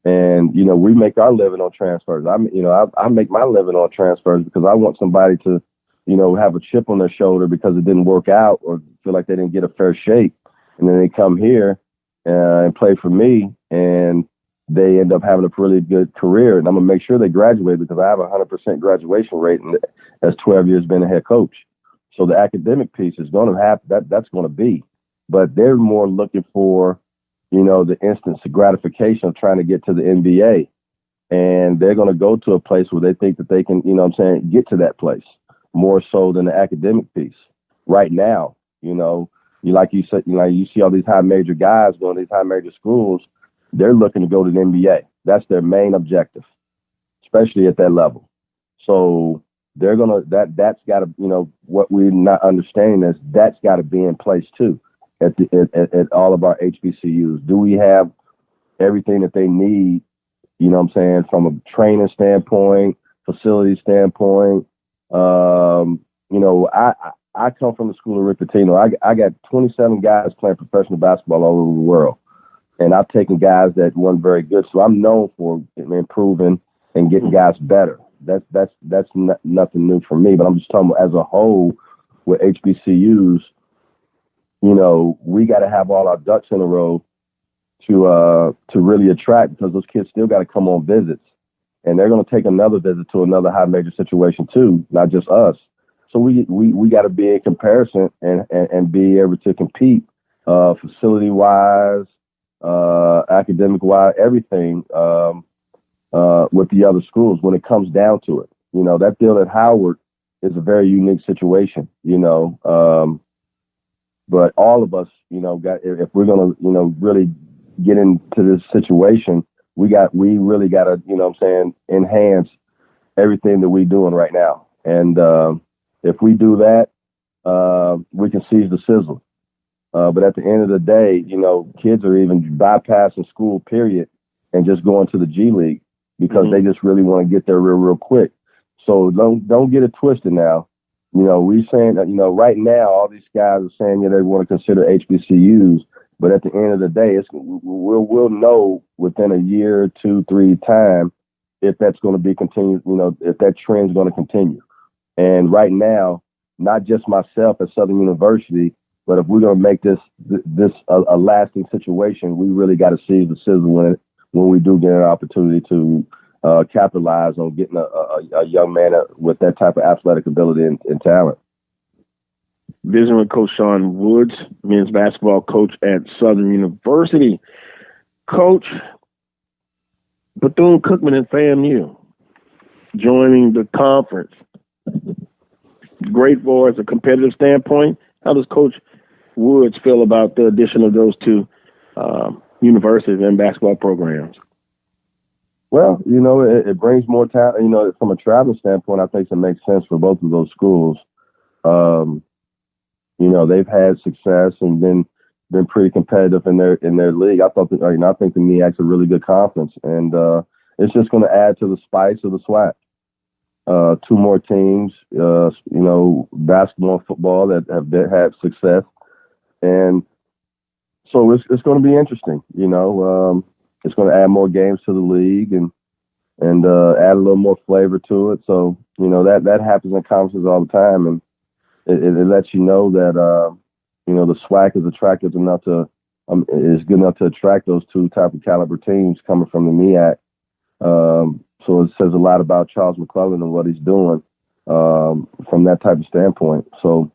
S10: And, we make our living on transfers. I make my living on transfers because I want somebody to, have a chip on their shoulder because it didn't work out or feel like they didn't get a fair shake. And then they come here and play for me, and they end up having a really good career. And I'm going to make sure they graduate, because I have a 100% graduation rate, and that's 12 years being a head coach. So the academic piece is going to have that's going to be. But they're more looking for, the instant gratification of trying to get to the NBA. And they're going to go to a place where they think that they can, get to that place more so than the academic piece. Right now, like you said, you see all these high major guys going to these high major schools. They're looking to go to the NBA. That's their main objective, especially at that level. So they're going to, that's got to, what we're not understanding is that's got to be in place too at all of our HBCUs. Do we have everything that they need, from a training standpoint, facility standpoint? I come from the school of Rick Pitino. I got 27 guys playing professional basketball all over the world. And I've taken guys that weren't very good. So I'm known for improving and getting guys better. That's nothing new for me. But I'm just talking about as a whole with HBCUs, we got to have all our ducks in a row to really attract, because those kids still got to come on visits. And they're going to take another visit to another high major situation too, not just us. So we got to be in comparison and be able to compete facility wise, academic wise, everything with the other schools when it comes down to it. That deal at Howard is a very unique situation, but all of us, if we're going to, really get into this situation, we really got to, enhance everything that we're doing right now. And if we do that, we can seize the sizzle. But at the end of the day, kids are even bypassing school, period, and just going to the G League because they just really want to get there real quick. So don't get it twisted now. We're saying that, right now, all these guys are saying they want to consider HBCUs. But at the end of the day, we'll know within a year, 2, 3 time if that's going to be continued, if that trend's going to continue. And right now, not just myself at Southern University, but if we're going to make this a lasting situation, we really got to see the sizzle in it when we do get an opportunity to capitalize on getting a young man with that type of athletic ability and talent.
S1: Visiting with Coach Sean Woods, men's basketball coach at Southern University. Coach, Bethune-Cookman and FAMU joining the conference. Great for as a competitive standpoint. How does Coach Woods feel about the addition of those two universities and basketball programs?
S10: Well, it brings more talent. From a travel standpoint, I think it makes sense for both of those schools. They've had success and been pretty competitive in their league. I think the MEAC's a really good conference, and it's just going to add to the spice of the SWAC. 2 more teams, basketball and football that have had success, and so it's going to be interesting. It's going to add more games to the league and add a little more flavor to it. So that happens in conferences all the time, and it lets you know that the SWAC is attractive enough to is good enough to attract those 2 type of caliber teams coming from the MEAC. So it says a lot about Charles McClellan and what he's doing from that type of standpoint. So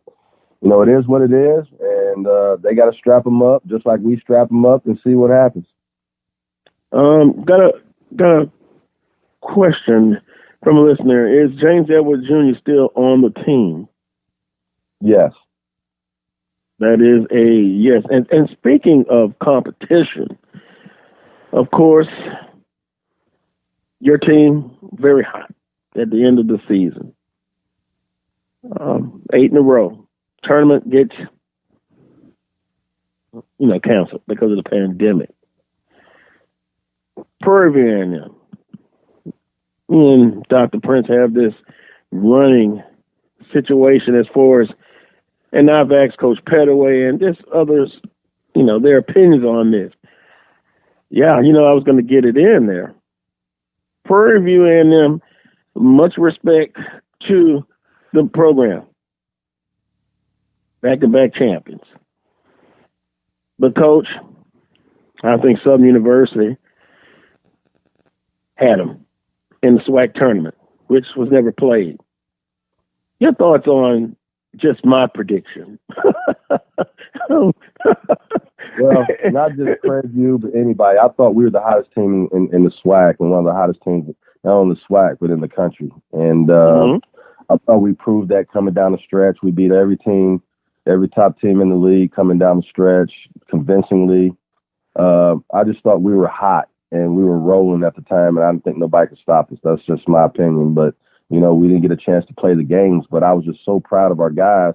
S10: it is what it is, and they got to strap them up just like we strap them up and see what happens.
S1: Got a question from a listener. Is James Edwards Jr. still on the team?
S10: Yes.
S1: That is a yes. And speaking of competition, of course, your team very hot at the end of the season. 8 in a row. Tournament gets canceled because of the pandemic. Prairie View and Dr. Prince have this running situation as far as, and I've asked Coach Pettaway and just others, their opinions on this. Yeah, I was going to get it in there. Prairie View and them, much respect to the program. Back-to-back champions. But, Coach, I think Southern University had them in the SWAC tournament, which was never played. Your thoughts on just my prediction?
S10: Well, not just Prairie View, but anybody. I thought we were the hottest team in the SWAC and one of the hottest teams, not only the SWAC, but in the country. And I thought we proved that coming down the stretch. We beat every team, every top team in the league coming down the stretch convincingly. I just thought we were hot and we were rolling at the time, and I didn't think nobody could stop us. That's just my opinion. But, we didn't get a chance to play the games, but I was just so proud of our guys.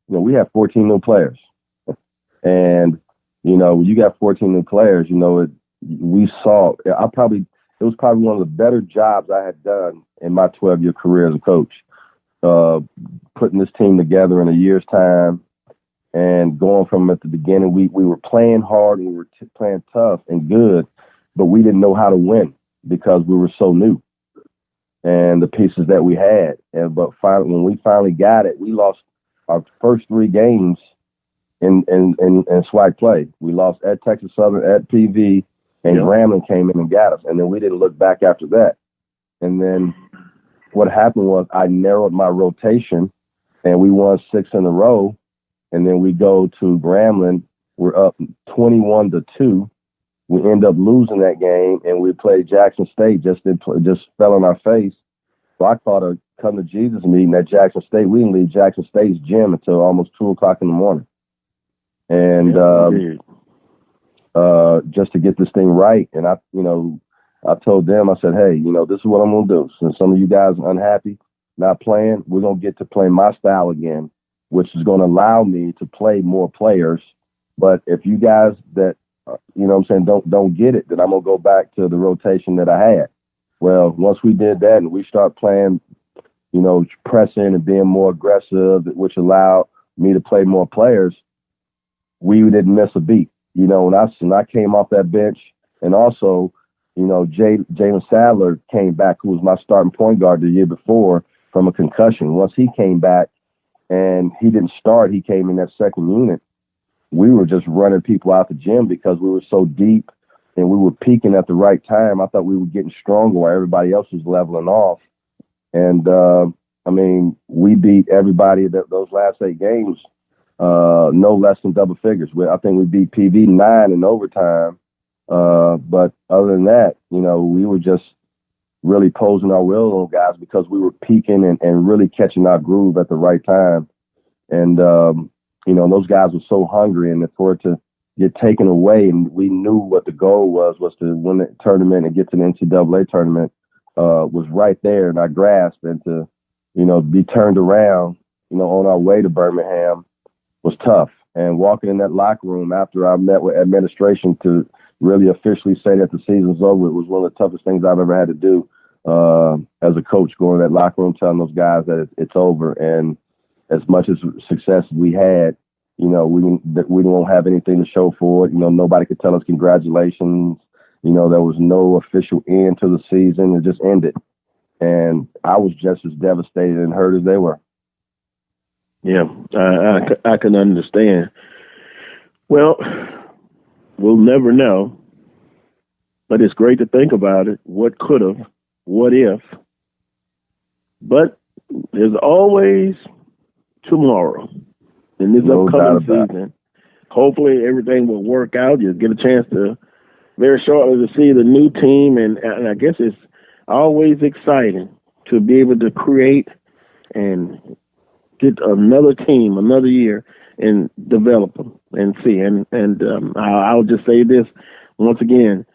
S10: We have 14 new players. And, you got 14 new players, we saw, it was probably one of the better jobs I had done in my 12-year career as a coach. Putting this team together in a year's time and going from at the beginning, we were playing hard and we were playing tough and good, but we didn't know how to win because we were so new and the pieces that we had. But finally, when we finally got it, we lost our first 3 games in SWAC play. We lost at Texas Southern, at PV, and Grambling came in and got us. And then we didn't look back after that. And then what happened was I narrowed my rotation, and we won 6 in a row. And then we go to Grambling. We're up 21-2. We end up losing that game, and we played Jackson State. Just fell on our face. So I caught a come to Jesus meeting at Jackson State. We didn't leave Jackson State's gym until almost 2:00 in the morning. And just to get this thing right. And I told them, I said, hey, this is what I'm going to do. Since some of you guys are unhappy, not playing, we're going to get to play my style again, which is going to allow me to play more players. But if you guys that, don't get it, then I'm going to go back to the rotation that I had. Well, once we did that and we start playing, pressing and being more aggressive, which allowed me to play more players, we didn't miss a beat. you know, when I came off that bench, and also, you know, Jalen Sadler came back, who was my starting point guard the year before from a concussion. Once he came back and he didn't start, he came in that second unit. We were just running people out the gym because we were so deep and we were peaking at the right time. I thought we were getting stronger while everybody else was leveling off. And, I mean, we beat everybody those last 8 games, no less than double figures. I think we beat PV 9 in overtime. But other than that, you know, we were just really posing our will on guys because we were peaking and really catching our groove at the right time. And, you know, those guys were so hungry, and for it to get taken away, and we knew what the goal was to win the tournament and get to the NCAA tournament, was right there in our grasp. And to, you know, be turned around, you know, on our way to Birmingham was tough. And walking in that locker room after I met with administration to really officially say that the season's over, it was one of the toughest things I've ever had to do as a coach, going in that locker room telling those guys that it's over. And as much as success we had, you know, we don't have anything to show for it. You know, nobody could tell us congratulations. You know, there was no official end to the season. It just ended. And I was just as devastated and hurt as they were.
S1: Yeah, I can understand. Well, we'll never know, but it's great to think about it. What could have, what if? But there's always tomorrow in this upcoming season. Hopefully everything will work out. You'll get a chance to very shortly to see the new team, and I guess it's always exciting to be able to create and get another team, another year, and develop them and see. And I'll just say this once again: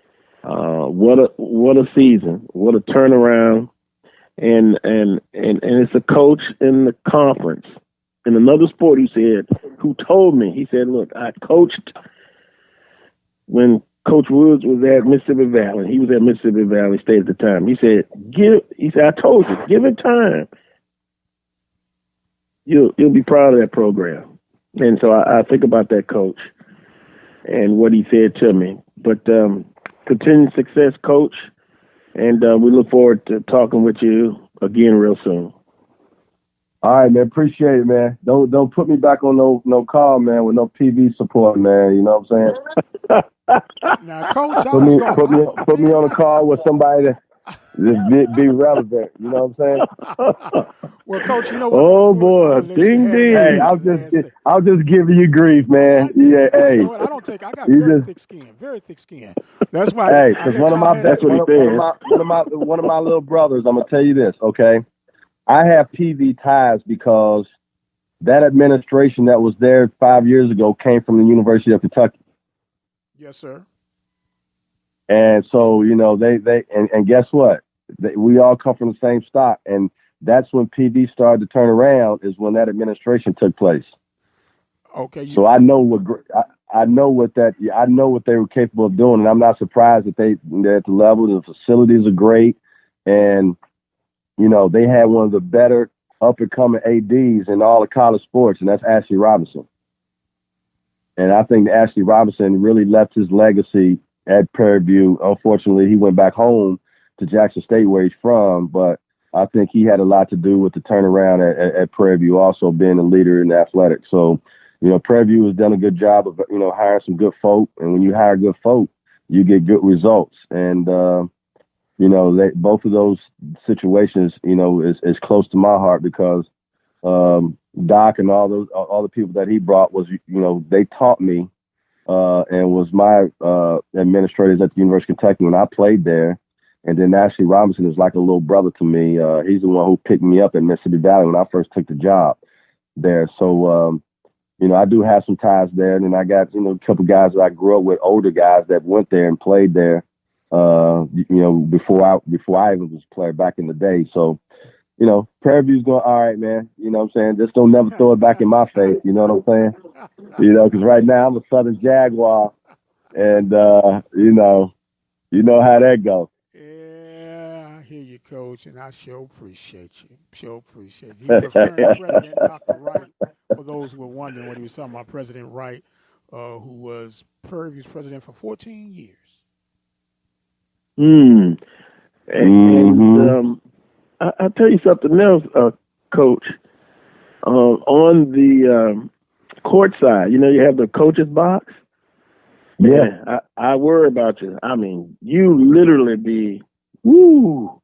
S1: what a season, what a turnaround, and it's a coach in the conference in another sport who told me, he said, look, I coached when Coach Woods was at Mississippi Valley. He was at Mississippi Valley State at the time. He said, I told you, give it time. You'll be proud of that program. And so I think about that coach and what he said to me. But continued success, Coach, and we look forward to talking with you again real soon.
S10: All right, man. Appreciate it, man. Don't put me back on no call, man, with no PV support, man. You know what I'm saying?
S2: Now, Coach,
S10: put me on a call with somebody that just be relevant. You know what I'm saying?
S2: Well, Coach, you know what?
S1: Oh boy, ding ding.
S10: Hey, I'll just give you grief, man. Yeah, hey.
S2: You know what? I got very thick skin. That's why.
S10: Hey, because one of my little brothers, I'm gonna tell you this, okay? I have PV ties because that administration that was there 5 years ago came from the University of Kentucky.
S2: Yes, sir.
S10: And so, you know, they guess what? We all come from the same stock. And that's when PV started to turn around, is when that administration took place.
S2: Okay.
S10: So I know what they were capable of doing. And I'm not surprised that they're at the level. The facilities are great. And, you know, they had one of the better up-and-coming ADs in all of college sports, and that's Ashley Robinson. And I think Ashley Robinson really left his legacy at Prairie View. Unfortunately, he went back home to Jackson State, where he's from, but I think he had a lot to do with the turnaround at Prairie View, also being a leader in athletics. So, you know, Prairie View has done a good job of, you know, hiring some good folk, and when you hire good folk, you get good results. And, you know, both of those situations, you know, is close to my heart because Doc and all the people that he brought was, you know, they taught me and was my administrators at the University of Kentucky when I played there. And then Ashley Robinson is like a little brother to me. He's the one who picked me up at Mississippi Valley when I first took the job there. So, you know, I do have some ties there. And then I got, you know, a couple guys that I grew up with, older guys that went there and played there. You know, before I even was a player back in the day. So, you know, Prairie View's going, all right, man. You know what I'm saying? Just don't never throw it back in my face. You know what I'm saying? You know, because right now I'm a Southern Jaguar, and you know how that goes.
S2: Yeah, I hear you, Coach, and I sure appreciate you. He was referring to President Dr. Wright. For those who were wondering what he was talking about, President Wright who was Prairie View's president for 14 years.
S1: And I'll tell you something else, Coach. On the court side, you have the coach's box.
S10: Yeah.
S1: I worry about you. I mean, you literally be, woo.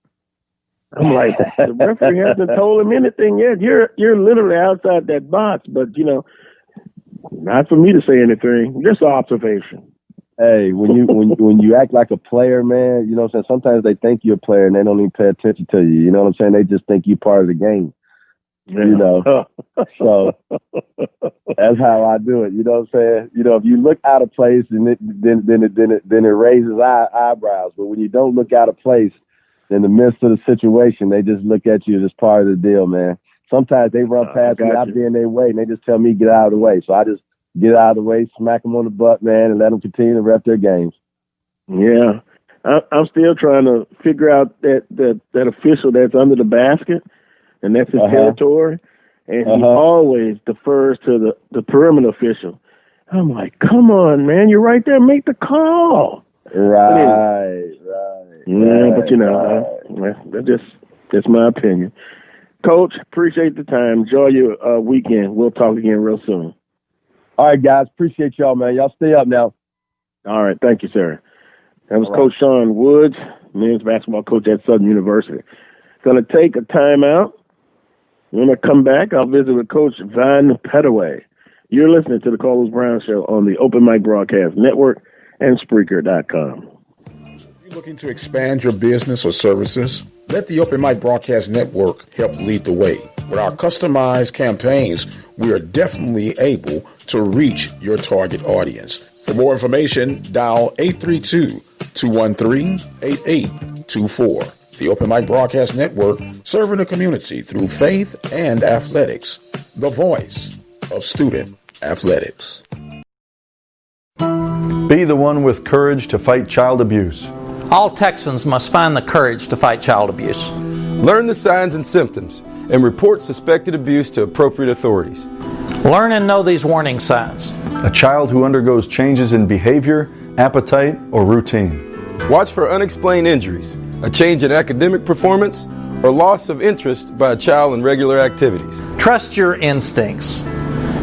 S1: I'm like, the referee hasn't told him anything yet. You're literally outside that box, but, not for me to say anything. Just observation.
S10: Hey, when you act like a player, man, you know what I'm saying? Sometimes they think you're a player and they don't even pay attention to you. You know what I'm saying? They just think you're part of the game. So that's how I do it. You know what I'm saying? If you look out of place, then it raises eyebrows. But when you don't look out of place in the midst of the situation, they just look at you as part of the deal, man. Sometimes they run past me, I'll be in their way, and they just tell me get out of the way. So I just get out of the way, smack them on the butt, man, and let them continue to rep their games.
S1: Yeah, I'm still trying to figure out that official that's under the basket. And that's his territory. And he always defers to the perimeter official. I'm like, come on, man, you're right there. Make the call.
S10: Right.
S1: Yeah, but that's my opinion. Coach, appreciate the time. Enjoy your weekend. We'll talk again real soon.
S10: All right, guys. Appreciate y'all, man. Y'all stay up now.
S1: All right. Thank you, sir. That was Coach Sean Woods, men's basketball coach at Southern University. Going to take a timeout. When I come back, I'll visit with Coach Van Pettaway. You're listening to the Carlos Brown Show on the Open Mic Broadcast Network and Spreaker.com.
S4: You're looking to expand your business or services? Let the Open Mic Broadcast Network help lead the way. With our customized campaigns, we are definitely able to reach your target audience. For more information, dial 832-213-8824. The Open Mic Broadcast Network, serving the community through faith and athletics. The voice of student athletics.
S11: Be the one with courage to fight child abuse.
S12: All Texans must find the courage to fight child abuse.
S13: Learn the signs and symptoms and report suspected abuse to appropriate authorities.
S12: Learn and know these warning signs.
S11: A child who undergoes changes in behavior, appetite, or routine.
S13: Watch for unexplained injuries, a change in academic performance, or loss of interest by a child in regular activities.
S12: Trust your instincts.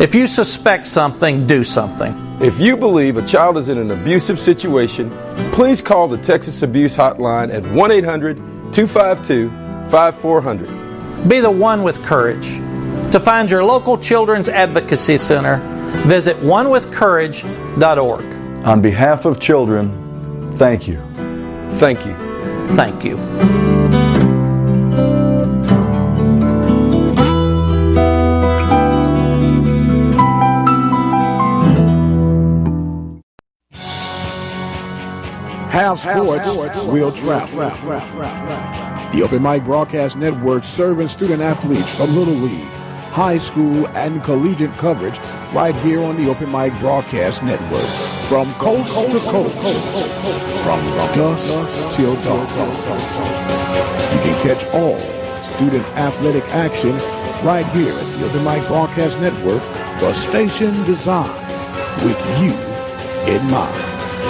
S12: If you suspect something, do something.
S13: If you believe a child is in an abusive situation, please call the Texas Abuse Hotline at 1-800-252-5400.
S12: Be the one with courage. To find your local Children's Advocacy Center, visit onewithcourage.org.
S11: On behalf of children, thank you.
S13: Thank you.
S12: Thank you.
S4: Have sports, we'll travel. The Open Mic Broadcast Network serving student athletes from Little League, high school, and collegiate coverage right here on the Open Mic Broadcast Network. From coast to coast, from dusk till dawn. You can catch all student athletic action right here at the Open Mic Broadcast Network, the station designed with you in mind.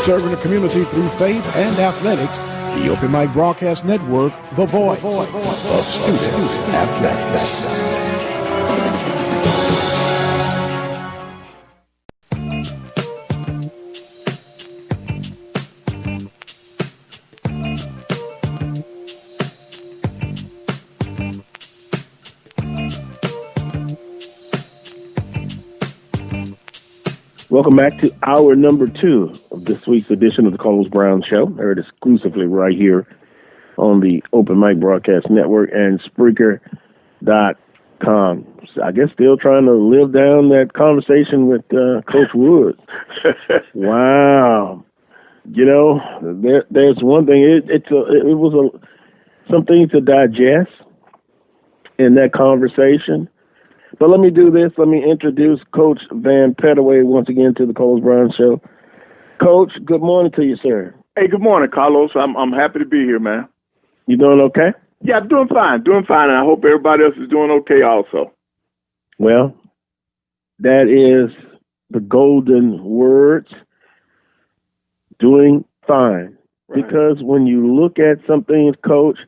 S4: Serving the community through faith and athletics, the Open Mic Broadcast Network, the voice of student athletics.
S1: Welcome back to hour number 2 of this week's edition of the Carlos Brown Show. Heard exclusively right here on the Open Mic Broadcast Network and Spreaker.com. So I guess still trying to live down that conversation with Coach Woods. Wow. There's one thing. It was something to digest in that conversation. But let me do this. Let me introduce Coach Van Pettaway once again to the Carlos Brown Show. Coach, good morning to you, sir.
S14: Hey, good morning, Carlos. I'm happy to be here, man.
S1: You doing okay?
S14: Yeah, I'm doing fine, and I hope everybody else is doing okay also.
S1: Well, that is the golden words, doing fine. Right. Because when you look at some things, Coach,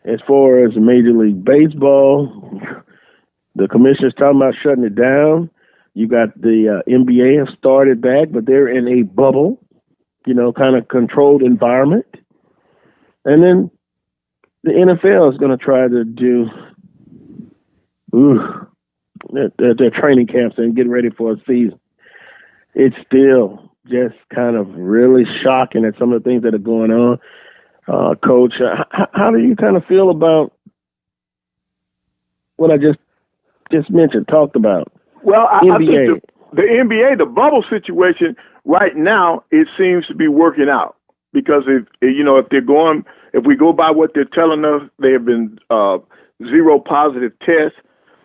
S1: as far as Major League Baseball, the commissioner's talking about shutting it down. You got the NBA have started back, but they're in a bubble, kind of controlled environment. And then the NFL is going to try to do their training camps and get ready for a season. It's still just kind of really shocking at some of the things that are going on. Coach, how do you kind of feel about what I just mentioned, talked about?
S14: Well, I think the NBA, the bubble situation right now, it seems to be working out because if we go by what they're telling us, they have been 0 positive tests.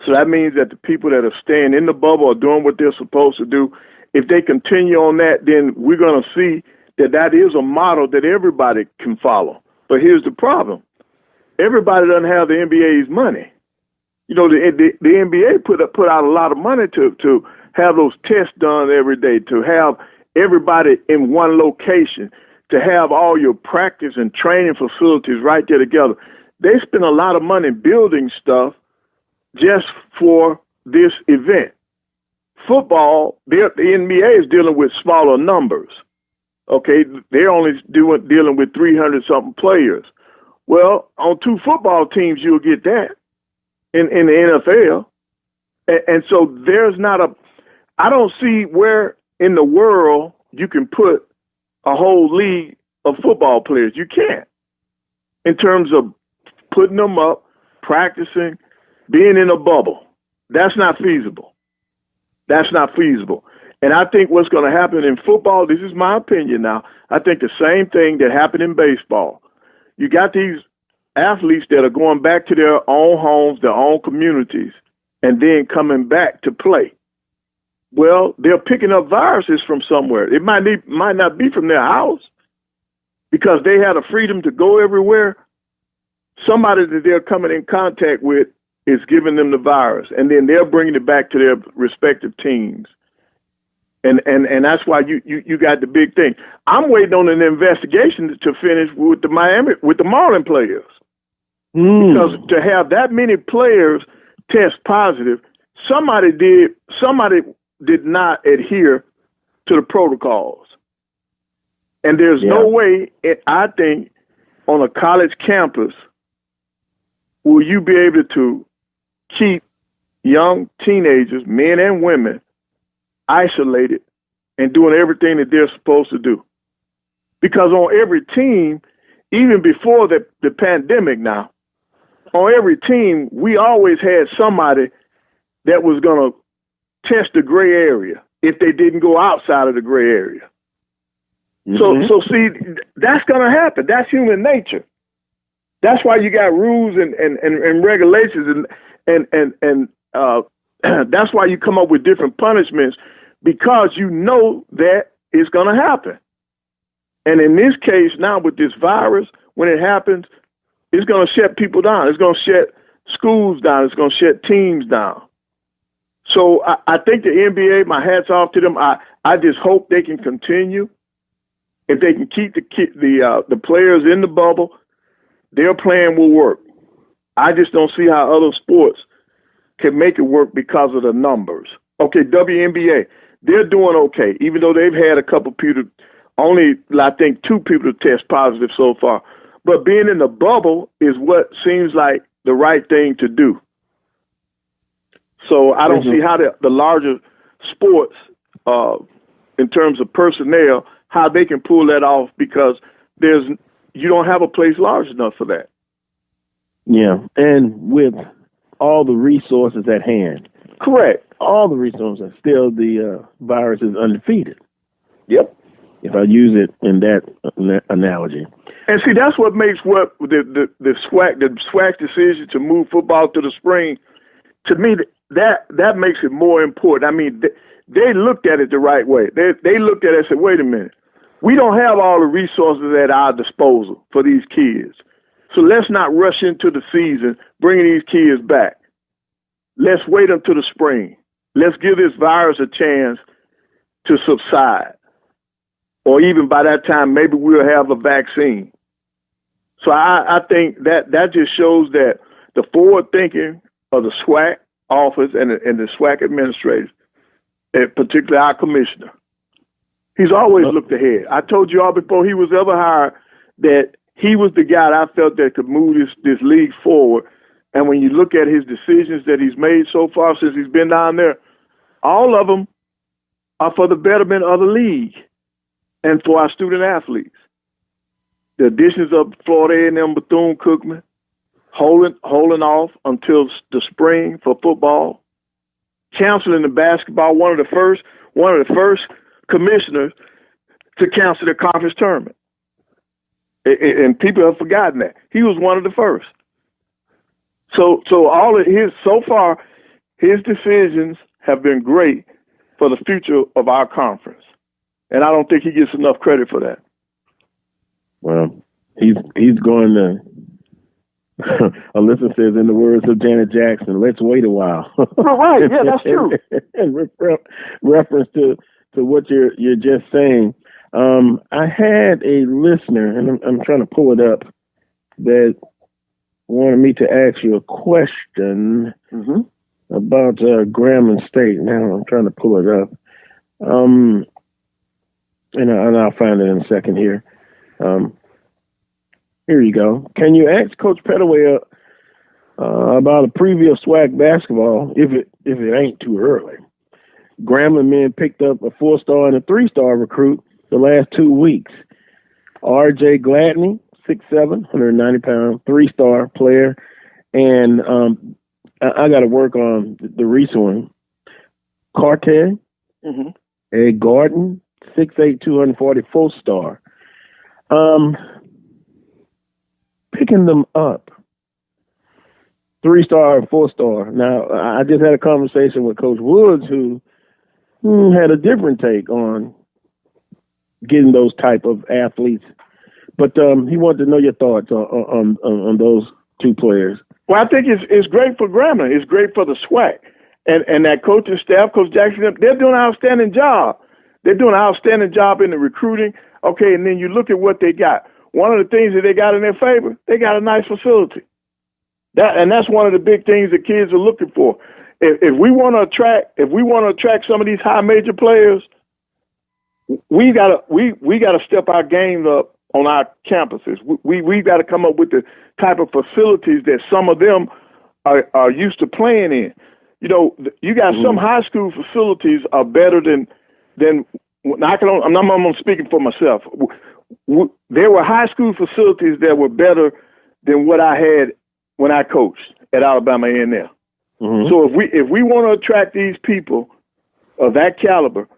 S14: So that means that the people that are staying in the bubble are doing what they're supposed to do. If they continue on that, then we're going to see that is a model that everybody can follow. But here's the problem. Everybody doesn't have the NBA's money. The NBA put out a lot of money to have those tests done every day, to have everybody in one location, to have all your practice and training facilities right there together. They spend a lot of money building stuff just for this event. Football, the NBA is dealing with smaller numbers. Okay, they're only dealing with 300-something players. Well, on 2 football teams, you'll get that in the NFL. And so there's not I don't see where in the world you can put a whole league of football players. You can't. In terms of putting them up, practicing, being in a bubble. That's not feasible. That's not feasible. And I think what's going to happen in football, this is my opinion now, I think the same thing that happened in baseball. You got these athletes that are going back to their own homes, their own communities, and then coming back to play. Well, they're picking up viruses from somewhere. It might not be from their house because they had a freedom to go everywhere. Somebody that they're coming in contact with is giving them the virus, and then they're bringing it back to their respective teams. And that's why you got the big thing. I'm waiting on an investigation to finish with the Marlin players. Because to have that many players test positive, somebody did not adhere to the protocols. And there's no way, I think, on a college campus will you be able to keep young teenagers, men and women, isolated and doing everything that they're supposed to do. Because on every team, even before the pandemic now, on every team, we always had somebody that was going to test the gray area if they didn't go outside of the gray area. Mm-hmm. So see, that's going to happen. That's human nature. That's why you got rules and regulations and that's why you come up with different punishments, because you know that it's going to happen. And in this case now with this virus, when it happens, it's going to shut people down. It's going to shut schools down. It's going to shut teams down. So I think the NBA, my hat's off to them. I just hope they can continue. If they can keep the players in the bubble, their plan will work. I just don't see how other sports can make it work because of the numbers. Okay, WNBA, they're doing okay, even though they've had a couple people, only I think 2 people to test positive so far. But being in the bubble is what seems like the right thing to do. So I don't see how the larger sports, in terms of personnel, how they can pull that off, because you don't have a place large enough for that.
S1: Yeah, and with all the resources at hand.
S14: Correct.
S1: All the resources, still the virus is undefeated.
S14: Yep.
S1: If I use it in that analogy.
S14: And see, that's what makes the Swac decision to move football to the spring, to me, that makes it more important. I mean, they looked at it the right way. They looked at it and said, wait a minute, we don't have all the resources at our disposal for these kids. So let's not rush into the season bringing these kids back. Let's wait until the spring. Let's give this virus a chance to subside. Or even by that time, maybe we'll have a vaccine. So I think that just shows that the forward thinking of the SWAC office and the SWAC administrators, and particularly our commissioner, he's always looked ahead. I told you all before he was ever hired that he was the guy that I felt that could move this league forward. And when you look at his decisions that he's made so far since he's been down there, all of them are for the betterment of the league and for our student athletes. The additions of Florida A&M, Bethune-Cookman, holding off until the spring for football, canceling the basketball, one of the first commissioners to cancel the conference tournament. And people have forgotten that. He was one of the first. So all of so far, his decisions have been great for the future of our conference. And I don't think he gets enough credit for that.
S1: Well, he's going to, Alyssa says, in the words of Janet Jackson, let's wait a while.
S14: Right, yeah, that's true.
S1: And reference to what you're just saying. I had a listener, and I'm trying to pull it up, that wanted me to ask you a question about Grambling State. Now I'm trying to pull it up. And I'll find it in a second here. Here you go. Can you ask Coach Pettaway about a previous SWAC basketball, if it ain't too early? Grambling men picked up a 4-star and a 3-star recruit the last 2 weeks. R.J. Gladney, 6'7", 190 pound, 3-star player, and I got to work on the recent one. Carte, a Gordon, 6'8", 240, 4-star. Picking them up, 3-star and 4-star. Now, I just had a conversation with Coach Woods, who had a different take on getting those type of athletes. But he wanted to know your thoughts on those two players.
S14: Well, I think it's great for Grambling. It's great for the SWAC. And that coaching staff, Coach Jackson, they're doing an outstanding job. They're doing an outstanding job in the recruiting. Okay, and then you look at what they got. One of the things that they got in their favor, they got a nice facility. That's one of the big things that kids are looking for. If we want to attract some of these high major players, we gotta step our game up on our campuses. We got to come up with the type of facilities that some of them are used to playing in. You know, you got some high school facilities are better than I'm speaking for myself. There were high school facilities that were better than what I had when I coached at Alabama A&M. So if we want to attract these people of that caliber,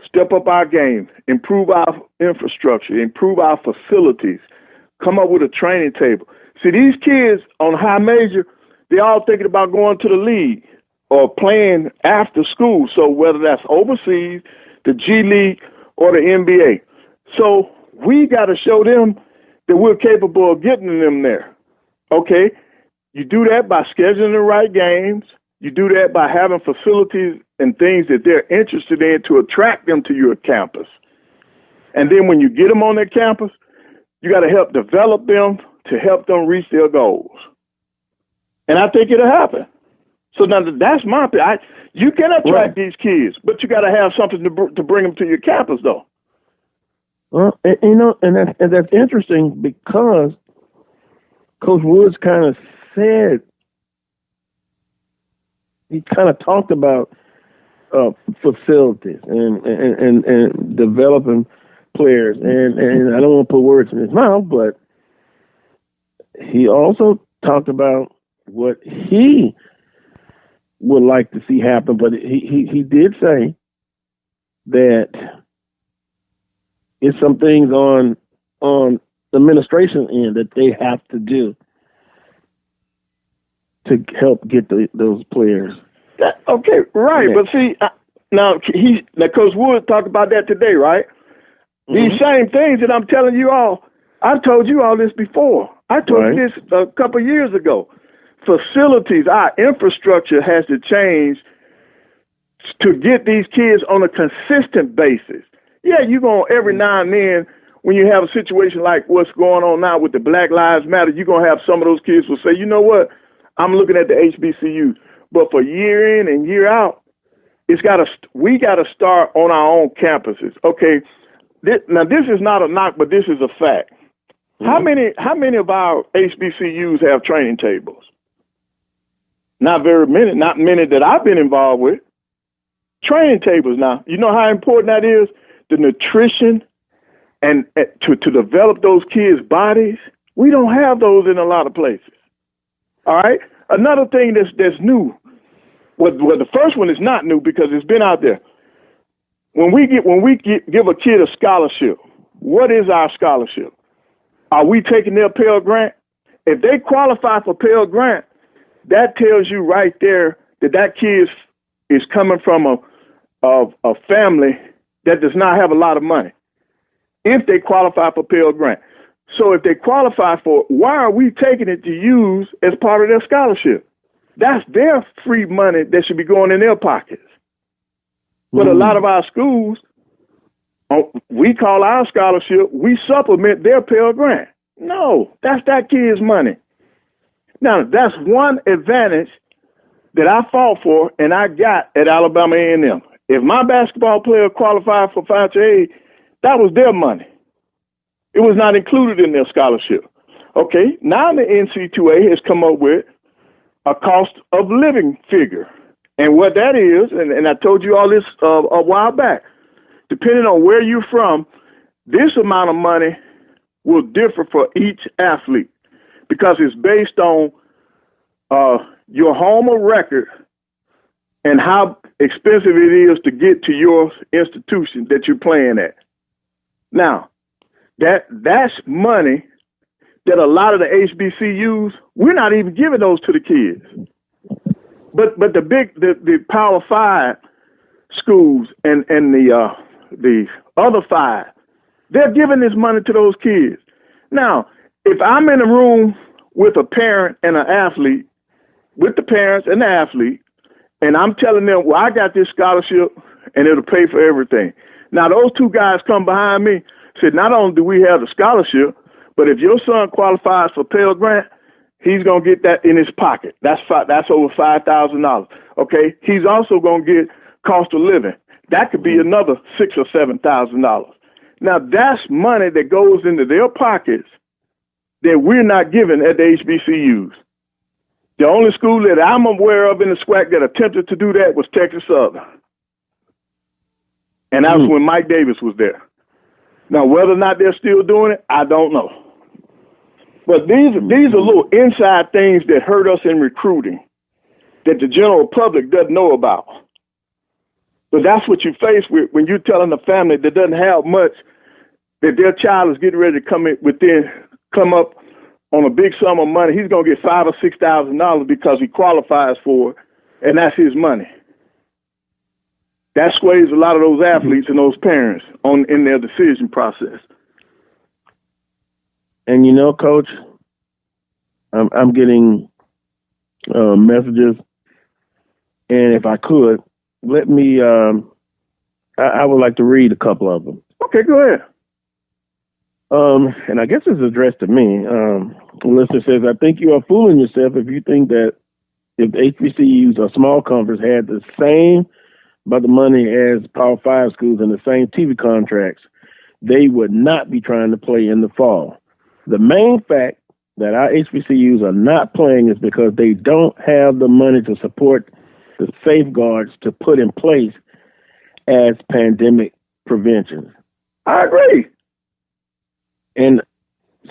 S14: step up our game, improve our infrastructure, improve our facilities, come up with a training table. See, these kids on high major, they're all thinking about going to the league or playing after school. So whether that's overseas, the G League, or the NBA. So we got to show them that we're capable of getting them there. Okay? You do that by scheduling the right games. You do that by having facilities and things that they're interested in to attract them to your campus. And then when you get them on their campus, you got to help develop them to help them reach their goals. And I think it'll happen. So now that's my opinion. You can attract these kids, but you got to have something to bring them to your campus, though.
S1: Well, and that's interesting because Coach Woods kind of said, he kind of talked about facilities and developing players, and I don't want to put words in his mouth, but he also talked about what he would like to see happen. But he did say that it's some things on the administration end that they have to do to help get those players.
S14: Okay, right. Yeah. But see, now Coach Wood talked about that today, right? These same things that I'm telling you all, I've told you all this before. I told you this a couple of years ago. Facilities, our infrastructure has to change to get these kids on a consistent basis. Yeah, you're going to every now and then, when you have a situation like what's going on now with the Black Lives Matter, you're going to have some of those kids will say, you know what, I'm looking at the HBCU. But for year in and year out, we got to start on our own campuses. Okay, now this is not a knock, but this is a fact. Mm-hmm. How many of our HBCUs have training tables? Not very many, not many that I've been involved with. Training tables now. You know how important that is? The nutrition and to develop those kids' bodies. We don't have those in a lot of places. All right. Another thing that's new. Well, the first one is not new because it's been out there. When we give a kid a scholarship, what is our scholarship? Are we taking their Pell Grant? If they qualify for Pell Grant, that tells you right there that kid is coming from a family that does not have a lot of money. If they qualify for Pell Grant. So if they qualify for it, why are we taking it to use as part of their scholarship? That's their free money that should be going in their pockets. But a lot of our schools, we call our scholarship, we supplement their Pell Grant. No, that's that kid's money. Now, that's one advantage that I fought for and I got at Alabama A&M. If my basketball player qualified for financial aid, that was their money. It was not included in their scholarship. Okay, now the NC2A has come up with a cost of living figure. And what that is, and I told you all this a while back, depending on where you're from, this amount of money will differ for each athlete because it's based on your home of record and how expensive it is to get to your institution that you're playing at. Now, that's money that a lot of the HBCUs, we're not even giving those to the kids. But the Power 5 schools and the other 5, they're giving this money to those kids. Now, if I'm in a room with a parent and an athlete, with the parents and the athlete, and I'm telling them, well, I got this scholarship and it'll pay for everything. Now, those two guys come behind me, said, not only do we have the scholarship, but if your son qualifies for Pell Grant, he's going to get that in his pocket. That's over $5,000. Okay. He's also going to get cost of living. That could be another $6,000 or $7,000. Now that's money that goes into their pockets that we're not giving at the HBCUs. The only school that I'm aware of in the Swac that attempted to do that was Texas Southern. And that was when Mike Davis was there. Now, whether or not they're still doing it, I don't know. But these are little inside things that hurt us in recruiting that the general public doesn't know about. But that's what you face with when you're telling a family that doesn't have much, that their child is getting ready to come up on a big sum of money. He's going to get $5,000 or $6,000 because he qualifies for it, and that's his money. That sways a lot of those athletes and those parents in their decision process.
S1: And you know, Coach, I'm getting messages, and if I could, let me. I would like to read a couple of them.
S14: Okay, go ahead.
S1: And I guess it's addressed to me. The listener says, "I think you are fooling yourself if you think that if HBCUs or small conferences had the same amount of money as Power 5 schools and the same TV contracts, they would not be trying to play in the fall. The main fact that our HBCUs are not playing is because they don't have the money to support the safeguards to put in place as pandemic prevention."
S14: I agree.
S1: And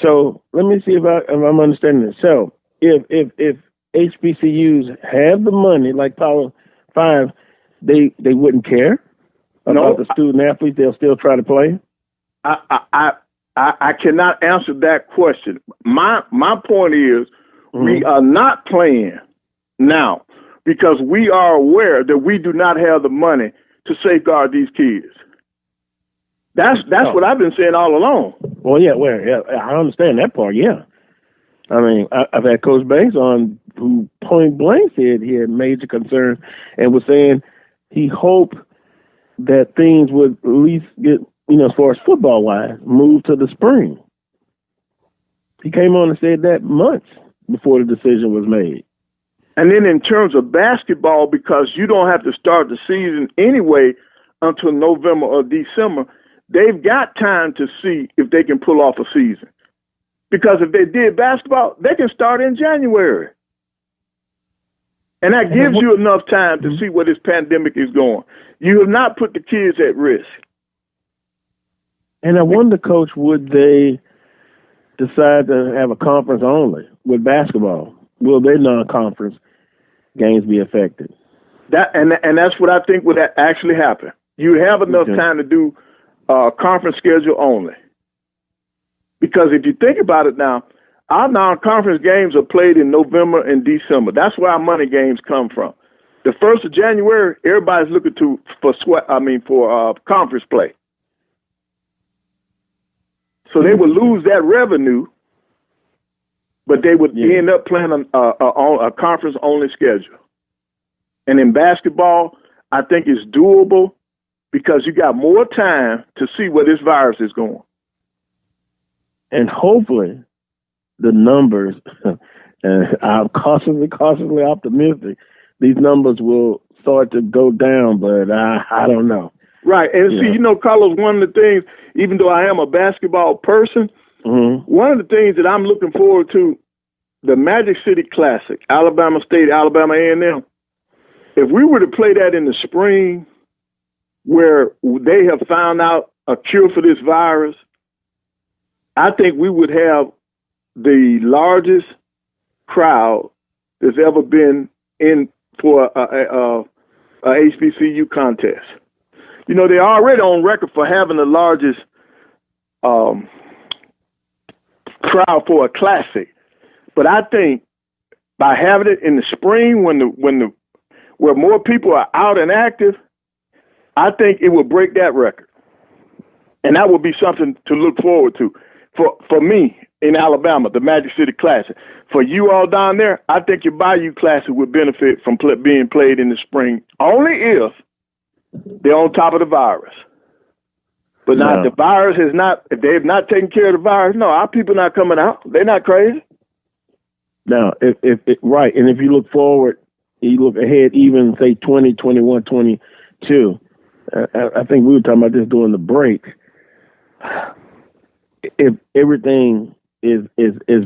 S1: so let me see if I'm understanding this. So if HBCUs have the money like Power 5, they wouldn't care about the student athletes. They'll still try to play.
S14: I cannot answer that question. My point is we are not playing now because we are aware that we do not have the money to safeguard these kids. That's what I've been saying all along.
S1: Well, yeah, I understand that part. Yeah, I mean, I've had Coach Banks on who point blank said he had major concerns and was saying he hoped that things would at least get, as far as football-wise, move to the spring. He came on and said that months before the decision was made.
S14: And then in terms of basketball, because you don't have to start the season anyway until November or December, they've got time to see if they can pull off a season. Because if they did basketball, they can start in January. And that gives you enough time to see where this pandemic is going. You have not put the kids at risk.
S1: And I wonder, Coach, would they decide to have a conference only with basketball? Will their non-conference games be affected?
S14: And that's what I think would actually happen. You have enough time to do conference schedule only. Because if you think about it now, our non-conference games are played in November and December. That's where our money games come from. The 1st of January, everybody's looking for conference play. So they would lose that revenue, but they would end up playing a conference-only schedule. And in basketball, I think it's doable because you got more time to see where this virus is going.
S1: And hopefully the numbers, and I'm cautiously optimistic, these numbers will start to go down, but I don't know.
S14: Right. And see, Carlos, one of the things, even though I am a basketball person, one of the things that I'm looking forward to, the Magic City Classic, Alabama State, Alabama A&M, if we were to play that in the spring where they have found out a cure for this virus, I think we would have the largest crowd that's ever been in for a HBCU contest. They're already on record for having the largest crowd for a classic. But I think by having it in the spring where more people are out and active, I think it will break that record. And that would be something to look forward to. For me in Alabama, the Magic City Classic. For you all down there, I think your Bayou Classic would benefit from being played in the spring, only if they're on top of the virus. But now, the virus if they have not taken care of the virus, no, our people not coming out. They're not crazy.
S1: Now, right, and if you look forward, you look ahead, even say 2021, 22, I think we were talking about this during the break. If everything is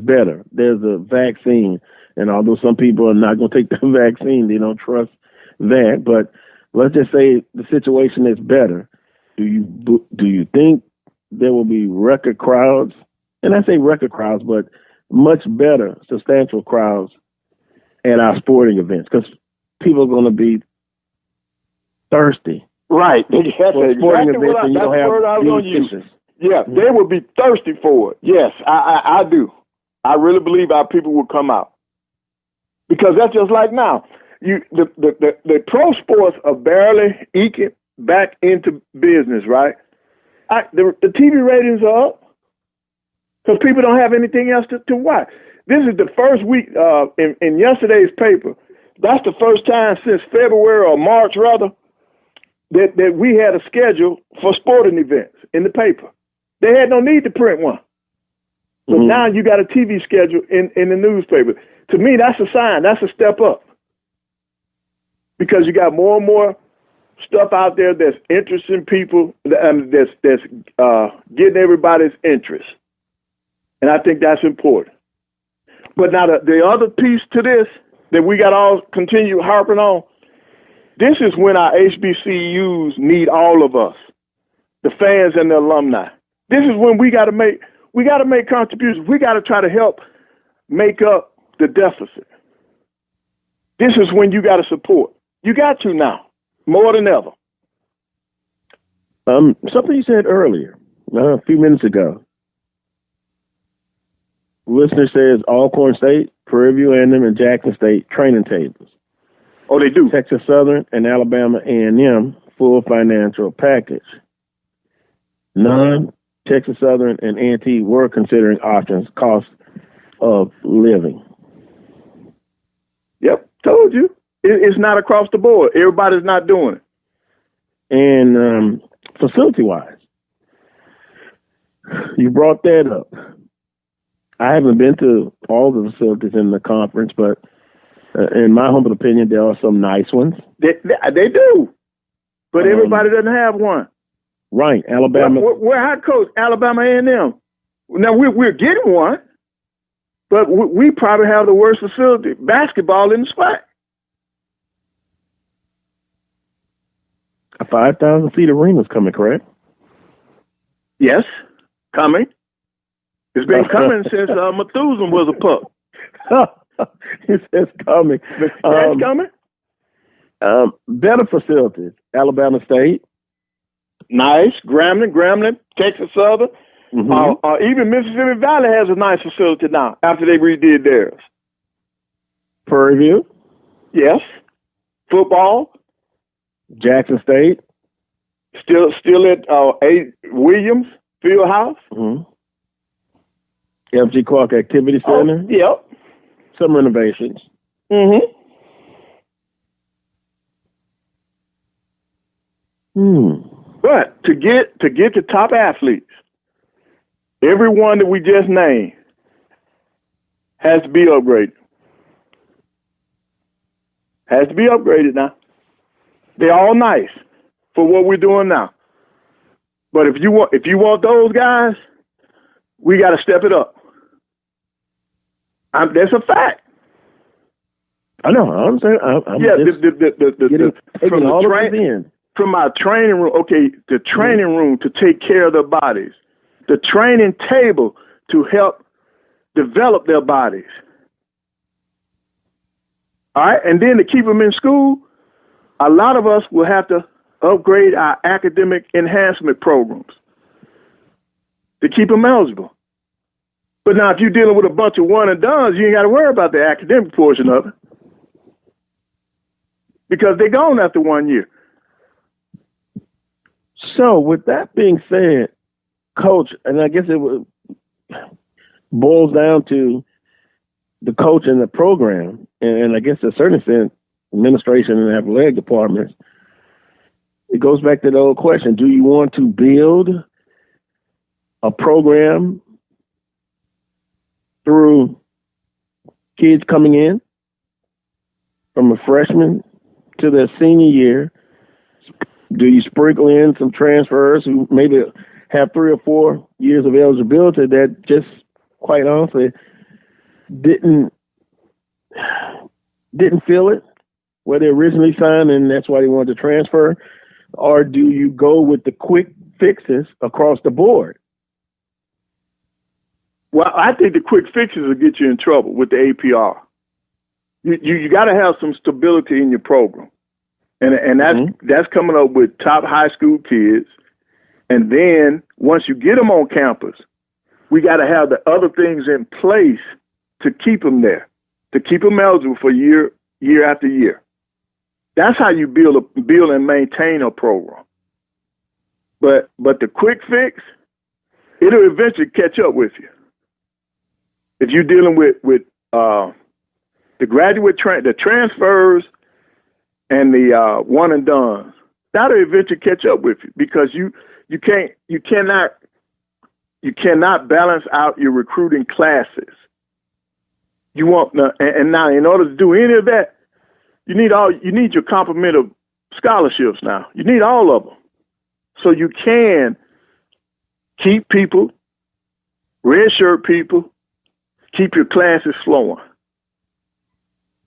S1: better, there's a vaccine, and although some people are not going to take the vaccine, they don't trust that. But let's just say the situation is better. Do you think there will be record crowds? And I say record crowds, but much better, substantial crowds at our sporting events, because people are going to be thirsty.
S14: Right. That's
S1: sporting events, and you don't have
S14: word I was going to use. Yeah, they will be thirsty for it. Yes, I do. I really believe our people will come out, because that's just like now. The pro sports are barely eking back into business, right? The TV ratings are up because people don't have anything else to watch. This is the first week in yesterday's paper. That's the first time since February or March, rather, that we had a schedule for sporting events in the paper. They had no need to print one. But now you got a TV schedule in the newspaper. To me, that's a sign. That's a step up. Because you got more and more stuff out there that's interesting people, that's getting everybody's interest. And I think that's important. But now the other piece to this that we got all continue harping on, this is when our HBCUs need all of us, the fans and the alumni. This is when we got to make contributions. We got to try to help make up the deficit. This is when you got to support. You got to now, more than ever.
S1: Something you said earlier, a few minutes ago. Listener says Alcorn State, Prairie View A&M, and Jackson State training tables.
S14: Oh, they do.
S1: Texas Southern and Alabama A&M full financial package. None. Texas Southern and A&T were considering options, cost of living.
S14: Yep, told you. It's not across the board. Everybody's not doing it.
S1: And facility-wise, you brought that up. I haven't been to all the facilities in the conference, but in my humble opinion, there are some nice ones.
S14: They do, but everybody doesn't have one.
S1: Right, Alabama.
S14: We're high coach, Alabama A&M. Now we're getting one, but we probably have the worst facility basketball in the Swac.
S1: A 5,000 seat arena is coming, correct?
S14: Yes, coming. It's been coming since Methuselah was a pup.
S1: It says coming.
S14: That's coming.
S1: Better facilities. Alabama State.
S14: Nice. Grambling, Texas Southern. Mm-hmm. Even Mississippi Valley has a nice facility now after they redid theirs.
S1: Prairie View.
S14: Yes. Football.
S1: Jackson State.
S14: Still at A. Williams Fieldhouse.
S1: Mm-hmm. FG Clark Activity Center.
S14: Yep.
S1: Some renovations.
S14: Mm-hmm. But to get the top athletes, everyone that we just named has to be upgraded. Has to be upgraded now. They're all nice for what we're doing now. But if you want those guys, we got to step it up. That's a fact.
S1: I know. I'm saying.
S14: From our training room, the training room to take care of their bodies, the training table to help develop their bodies. All right, and then to keep them in school, a lot of us will have to upgrade our academic enhancement programs to keep them eligible. But now, if you're dealing with a bunch of one and dones, you ain't got to worry about the academic portion of it because they're gone after 1 year.
S1: So, with that being said, Coach, and I guess it boils down to the coach and the program, and I guess to a certain extent, administration and athletic departments. It goes back to the old question: do you want to build a program through kids coming in from a freshman to their senior year? Do you sprinkle in some transfers who maybe have 3 or 4 years of eligibility that just, quite honestly, didn't feel it where they originally signed and that's why they wanted to transfer? Or do you go with the quick fixes across the board?
S14: Well, I think the quick fixes will get you in trouble with the APR. You got to have some stability in your program. And that's coming up with top high school kids. And then once you get them on campus, we got to have the other things in place to keep them there, to keep them eligible for year after year. That's how you build and maintain a program. But the quick fix, it'll eventually catch up with you. If you're dealing with the graduate the transfers and the one and done, that'll eventually catch up with you because you cannot balance out your recruiting classes. You want and now in order to do any of that, you need your complement of scholarships now. You need all of them. So you can keep people, redshirt people, keep your classes flowing.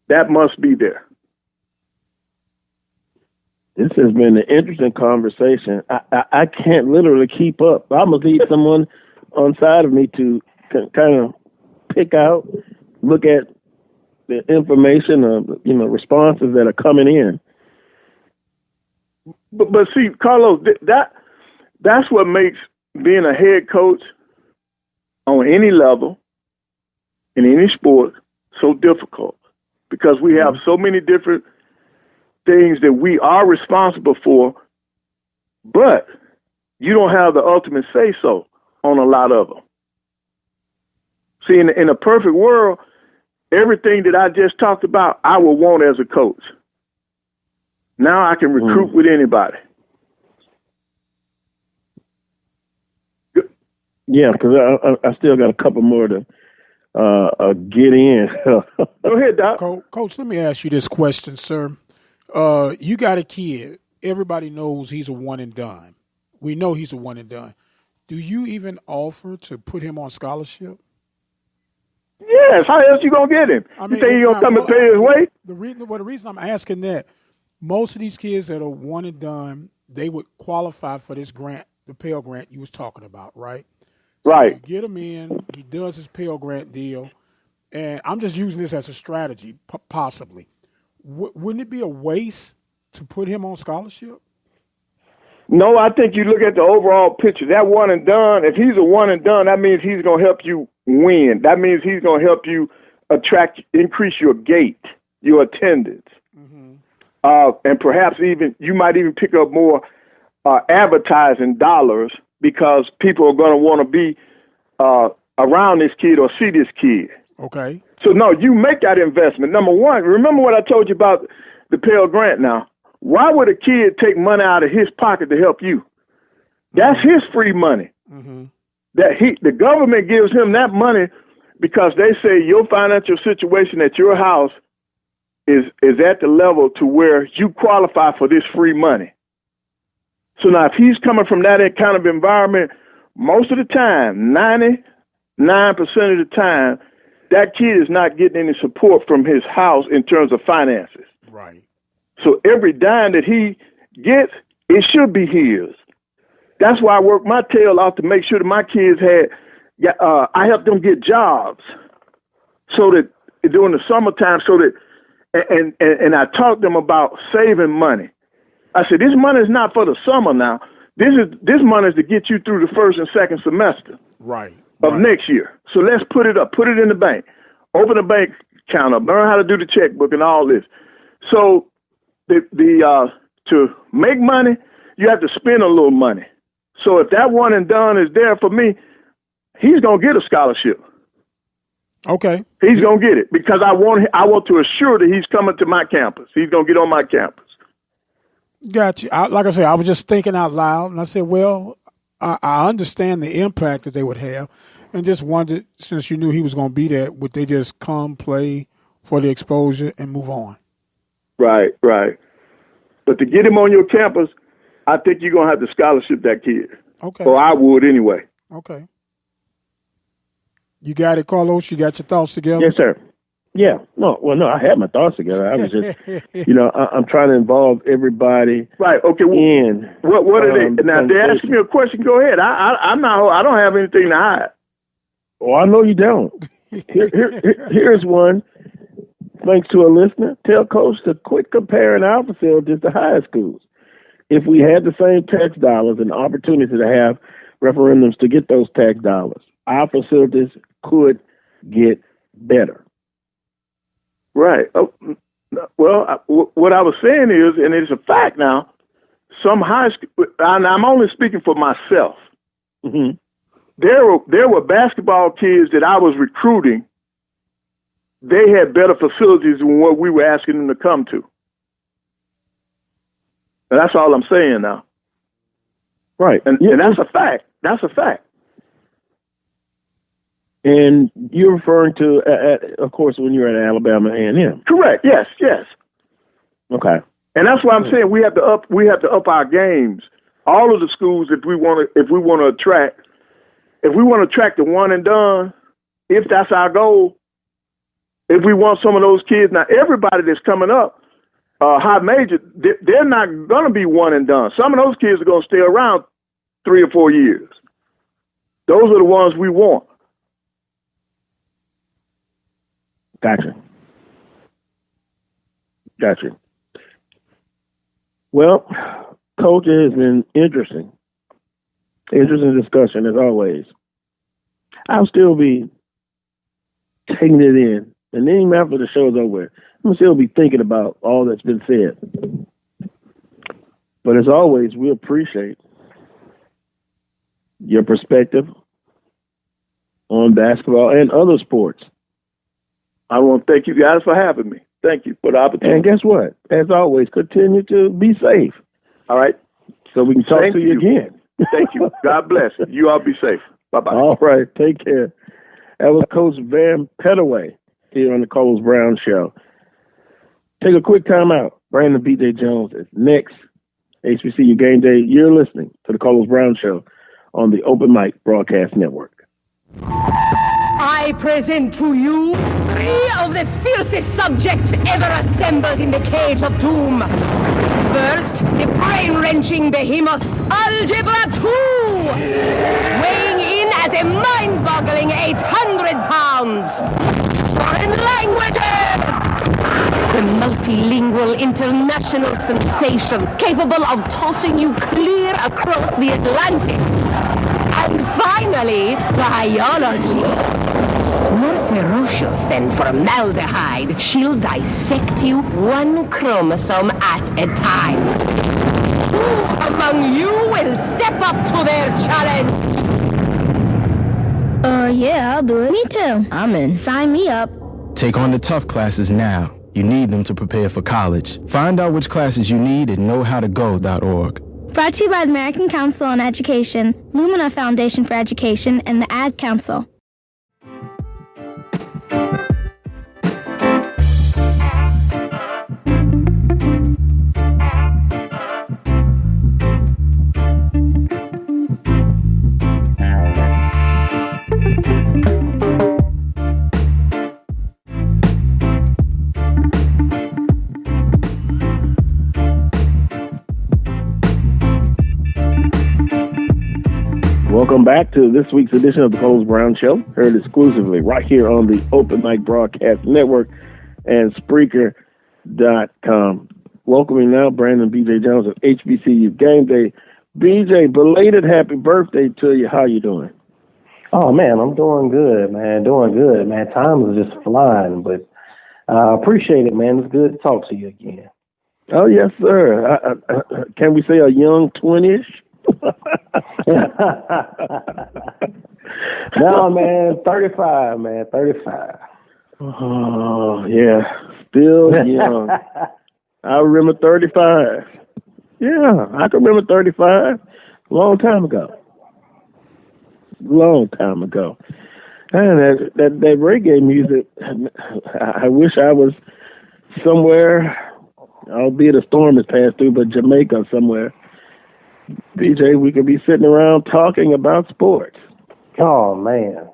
S14: That must be there.
S1: This has been an interesting conversation. I can't literally keep up. I must need someone on side of me to kind of pick out, look at the information, responses that are coming in.
S14: But see, Carlos, that's what makes being a head coach on any level in any sport so difficult because we have so many different things that we are responsible for, but you don't have the ultimate say-so on a lot of them. See, in a perfect world, everything that I just talked about, I would want as a coach. Now I can recruit with anybody.
S1: Yeah, because I still got a couple more to get in.
S14: Go ahead, Doc.
S2: Coach, let me ask you this question, sir. You got a kid. Everybody knows he's a one and done. We know he's a one and done. Do you even offer to put him on scholarship?
S14: Yes. How else you gonna get him? You think he gonna come and pay his way?
S2: The reason I'm asking that, most of these kids that are one and done, they would qualify for this grant, the Pell Grant you was talking about, right?
S14: Right.
S2: So you get him in. He does his Pell Grant deal, and I'm just using this as a strategy, possibly. Wouldn't it be a waste to put him on scholarship?
S14: No, I think you look at the overall picture. That one and done, if he's a one and done, that means he's going to help you win. That means he's going to help you increase your gate, your attendance. And perhaps even, you might even pick up more advertising dollars because people are going to want to be around this kid or see this kid.
S2: Okay.
S14: So, no, you make that investment. Number one, remember what I told you about the Pell Grant now. Why would a kid take money out of his pocket to help you? That's his free money. The government gives him that money because they say your financial situation at your house is at the level to where you qualify for this free money. So now if he's coming from that kind of environment, most of the time, 99% of the time, that kid is not getting any support from his house in terms of finances.
S2: Right.
S14: So every dime that he gets, it should be his. That's why I work my tail off to make sure that my kids I helped them get jobs so that during the summertime, so that, and I taught them about saving money. I said, this money is not for the summer now. This money is to get you through the first and second semester of next year. So let's put it up, put it in the bank, open a bank account up, learn how to do the checkbook and all this. So to make money, you have to spend a little money. So if that one and done is there for me, he's gonna get a scholarship.
S2: Okay.
S14: He's gonna get it because I want to assure that he's coming to my campus. He's gonna get on my campus.
S2: Got you. Like I said, I was just thinking out loud, and I said, well, I understand the impact that they would have, and just wondered, since you knew he was going to be there, would they just come, play for the exposure, and move on? Right.
S14: But to get him on your campus, I think you're going to have to scholarship that kid.
S2: Okay.
S14: Or I would anyway.
S2: Okay. You got it, Carlos? You got your thoughts together?
S1: Yes, sir. Yeah. No, I had my thoughts together. I was just, I'm trying to involve everybody.
S14: Right. Okay. What are they? Now, if they ask me a question, go ahead. I don't have anything to hide.
S1: Well, I know you don't. Here's one. Thanks to a listener, tell Coach to quit comparing our facilities to high schools. If we had the same tax dollars and opportunity to have referendums to get those tax dollars, our facilities could get better.
S14: Right. Oh, well, what I was saying is, and it's a fact now, some high school, and I'm only speaking for myself.
S1: Mm-hmm.
S14: There were basketball kids that I was recruiting. They had better facilities than what we were asking them to come to. And that's all I'm saying now.
S1: Right.
S14: And that's a fact. That's a fact.
S1: And you're referring to, of course, when you're at Alabama A&M.
S14: Correct. Yes.
S1: Okay.
S14: And that's why I'm saying we have to up our games. All of the schools, if we want to attract the one and done, if that's our goal, if we want some of those kids, now everybody that's coming up, high major, they're not going to be one and done. Some of those kids are going to stay around 3 or 4 years. Those are the ones we want.
S1: Gotcha. Well, Coach, it has been interesting discussion as always. I'll still be taking it in, and then even after the show's over, I'm still be thinking about all that's been said. But as always, we appreciate your perspective on basketball and other sports.
S14: I want to thank you guys for having me. Thank you for the opportunity.
S1: And guess what? As always, continue to be safe.
S14: All right.
S1: So we can talk to you again.
S14: Thank you. God bless. You all be safe. Bye-bye.
S1: All right. Take care. That was Coach Van Pettaway here on the Carlos Brown Show. Take a quick time out. Brandon B.J. Jones is next. HBCU Game Day. You're listening to the Carlos Brown Show on the Open Mic Broadcast Network.
S6: I present to you 3 of the fiercest subjects ever assembled in the cage of doom. First, the brain-wrenching behemoth, Algebra 2, weighing in at a mind-boggling 800 pounds. Foreign languages! The multilingual international sensation capable of tossing you clear across the Atlantic. And finally, biology. More ferocious than formaldehyde, she'll dissect you 1 chromosome at a time. Who among you will step up to their challenge?
S7: Yeah, I'll do it. Me too. I'm in. Sign me up.
S8: Take on the tough classes now. You need them to prepare for college. Find out which classes you need at knowhowtogo.org.
S7: Brought to you by the American Council on Education, Lumina Foundation for Education, and the Ad Council.
S1: Welcome back to this week's edition of the Carlos Brown Show, heard exclusively right here on the Open Mic Broadcast Network and Spreaker.com. Welcoming now Brandon B.J. Jones of HBCU Game Day. B.J., belated happy birthday to you. How you doing?
S15: Oh, man, I'm doing good, man. Doing good, man. Time is just flying, but I appreciate it, man. It's good to talk to you again.
S1: Oh, yes, sir. Can we say a young 20-ish?
S15: No, man, 35, man, 35.
S1: Oh, yeah, still young. I remember 35. Yeah, I can remember 35. Long time ago. And that reggae music, I wish I was somewhere, albeit a storm has passed through, but Jamaica somewhere. BJ, we could be sitting around talking about sports.
S15: Oh, man.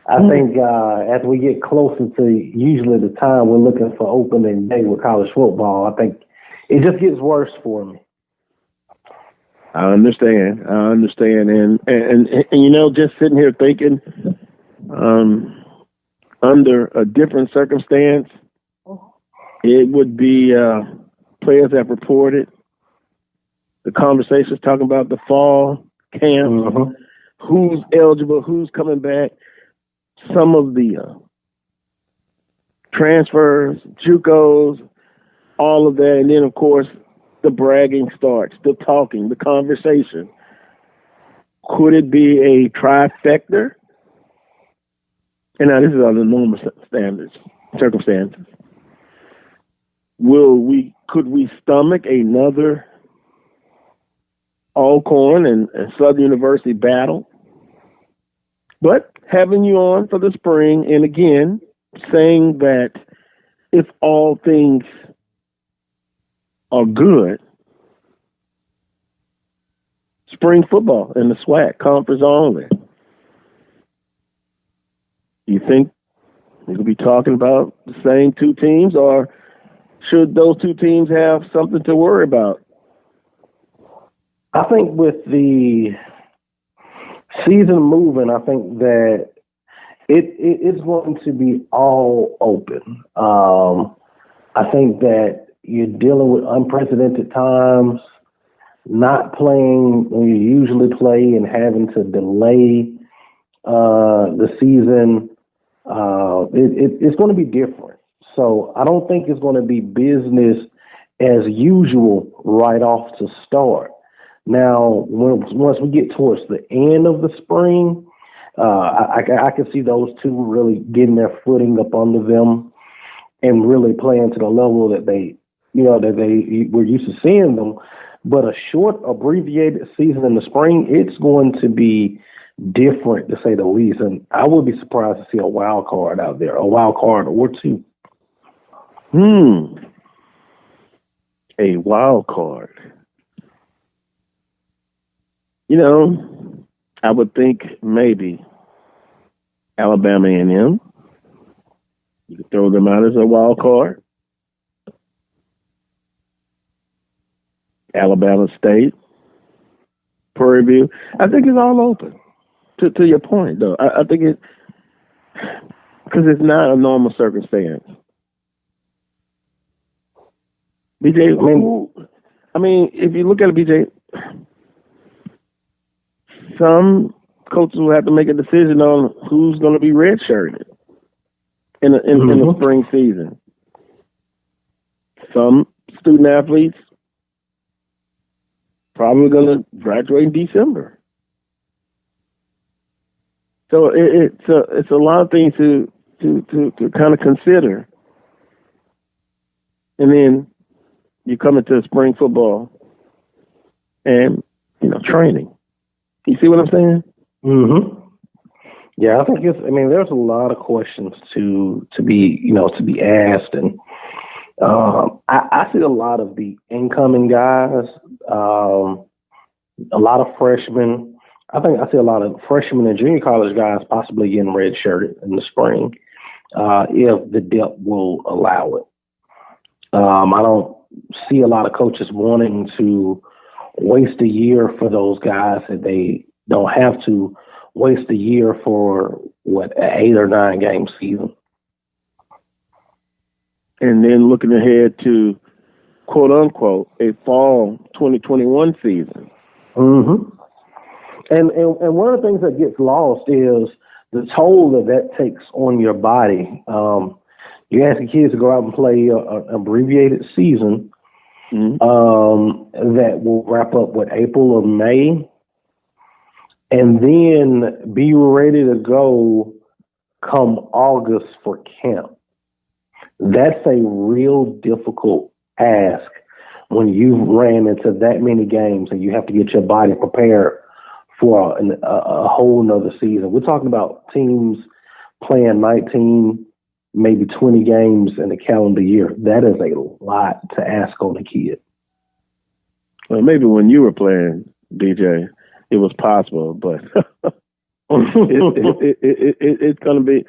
S15: I think as we get closer to usually the time we're looking for opening day with college football, I think it just gets worse for me.
S1: I understand. And you know, just sitting here thinking, under a different circumstance, it would be players have reported the conversations talking about the fall camp, who's eligible, who's coming back, some of the transfers, JUCOs, all of that. And then, of course, the bragging starts, the talking, the conversation. Could it be a trifecta? And now this is under normal circumstances. Could we stomach another Alcorn and Southern University battle? But having you on for the spring, and again, saying that if all things are good, spring football in the Swac conference only. You think we could be talking about the same 2 teams, or should those 2 teams have something to worry about?
S15: I think with the season moving, I think that it's going to be all open. I think that you're dealing with unprecedented times, not playing when you usually play and having to delay the season. It's going to be different. So I don't think it's going to be business as usual right off to start. Now, once we get towards the end of the spring, I can see those 2 really getting their footing up under them and really playing to the level that they were used to seeing them. But a short, abbreviated season in the spring, it's going to be different, to say the least. And I would be surprised to see a wild card out there, a wild card or two.
S1: A wild card. You know, I would think maybe Alabama A&M. You could throw them out as a wild card. Alabama State, Prairie View. I think it's all open. To your point, though, I think it, because it's not a normal circumstance. BJ, I mean, if you look at it, BJ, some coaches will have to make a decision on who's going to be redshirted in the spring season. Some student athletes probably going to graduate in December. So it's a lot of things to kind of consider. And then you come into spring football and, training. You see what I'm saying?
S15: Mm-hmm. Yeah, I think there's a lot of questions to be asked. And I see a lot of the incoming guys, a lot of freshmen. I think I see a lot of freshmen and junior college guys possibly getting redshirted in the spring if the depth will allow it. I don't see a lot of coaches wanting to waste a year for those guys if they don't have to waste a year for an 8 or 9 game season.
S1: And then looking ahead to quote unquote a fall 2021 season.
S15: Mm-hmm. And one of the things that gets lost is the toll that takes on your body. You ask the kids to go out and play an abbreviated season that will wrap up April or May, and then be ready to go come August for camp. That's a real difficult ask when you've ran into that many games and you have to get your body prepared for a whole nother season. We're talking about teams playing 19, maybe 20 games in a calendar year. That is a lot to ask on a kid.
S1: Well, maybe when you were playing, DJ, it was possible, but it's going to be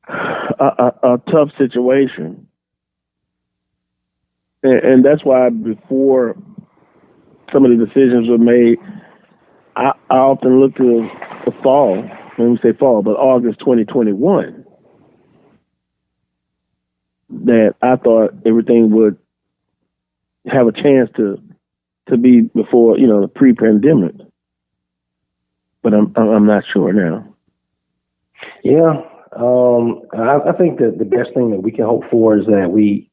S1: a tough situation. And that's why before some of the decisions were made, I often look to the fall, when we say fall, but August 2021, that I thought everything would have a chance to be before, the pre-pandemic. But I'm not sure now.
S15: Yeah. I think that the best thing that we can hope for is that we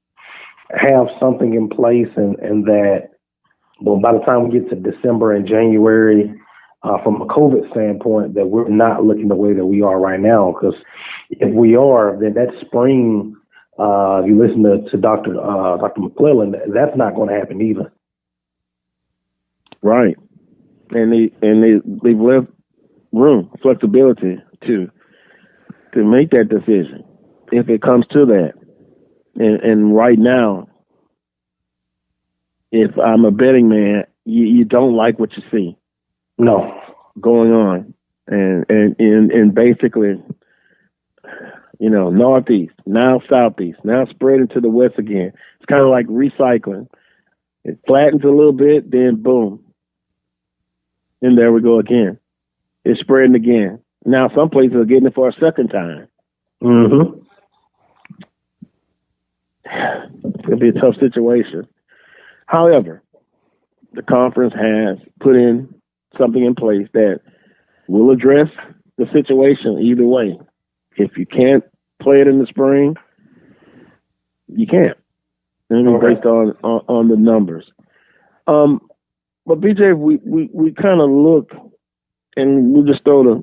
S15: have something in place and that, by the time we get to December and January, from a COVID standpoint, that we're not looking the way that we are right now. Because if we are, then that spring, if you listen to Dr. McClellan, that's not going to happen either.
S1: Right, and they've left room, flexibility to make that decision if it comes to that. And right now, if I'm a betting man, you don't like what you see.
S15: No,
S1: going on, and basically, northeast, now southeast, now spreading to the west again. It's kind of like recycling. It flattens a little bit, then boom, and there we go again. It's spreading again. Now some places are getting it for a second time.
S15: Mm-hmm.
S1: It's gonna be a tough situation. However, the conference has put in something in place that will address the situation either way. If you can't play it in the spring, you can't. And based on the numbers. But BJ, we kind of look, and we'll just throw the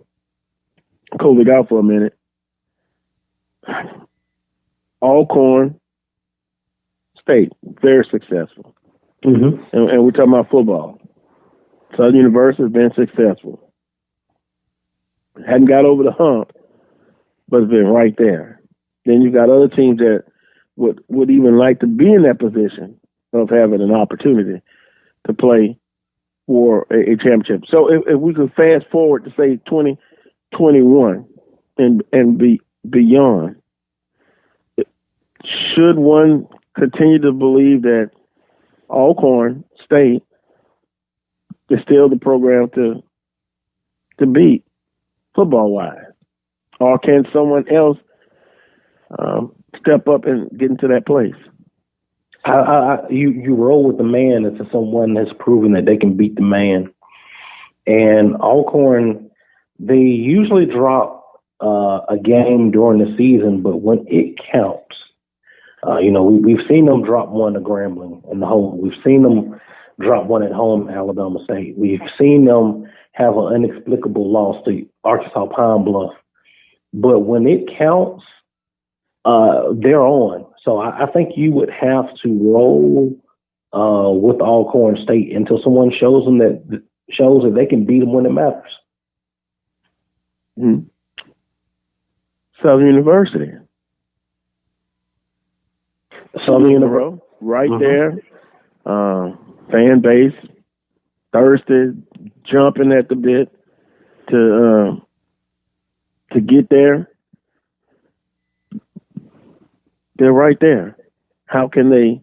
S1: COVID out for a minute. Alcorn State, very successful.
S15: Mm-hmm.
S1: And we're talking about football. Southern University has been successful. Hadn't got over the hump, but it's been right there. Then you've got other teams that would even like to be in that position of having an opportunity to play for a championship. So if we could fast forward to say 2021 and be beyond, should one continue to believe that Alcorn State is still the program to beat football wise, or can someone else step up and get into that place?
S15: You roll with the man into someone that's proven that they can beat the man. And Alcorn, they usually drop a game during the season, but when it counts, we've seen them drop one to Grambling in the hole. We've seen them drop one at home at Alabama State. We've seen them have an inexplicable loss to Arkansas Pine Bluff. But when it counts, they're on. So I think you would have to roll with Alcorn State until someone shows that they can beat them when it matters.
S1: Mm-hmm. Southern University. Southern University, right there. Fan base, thirsty, jumping at the bit to get there. They're right there. How can they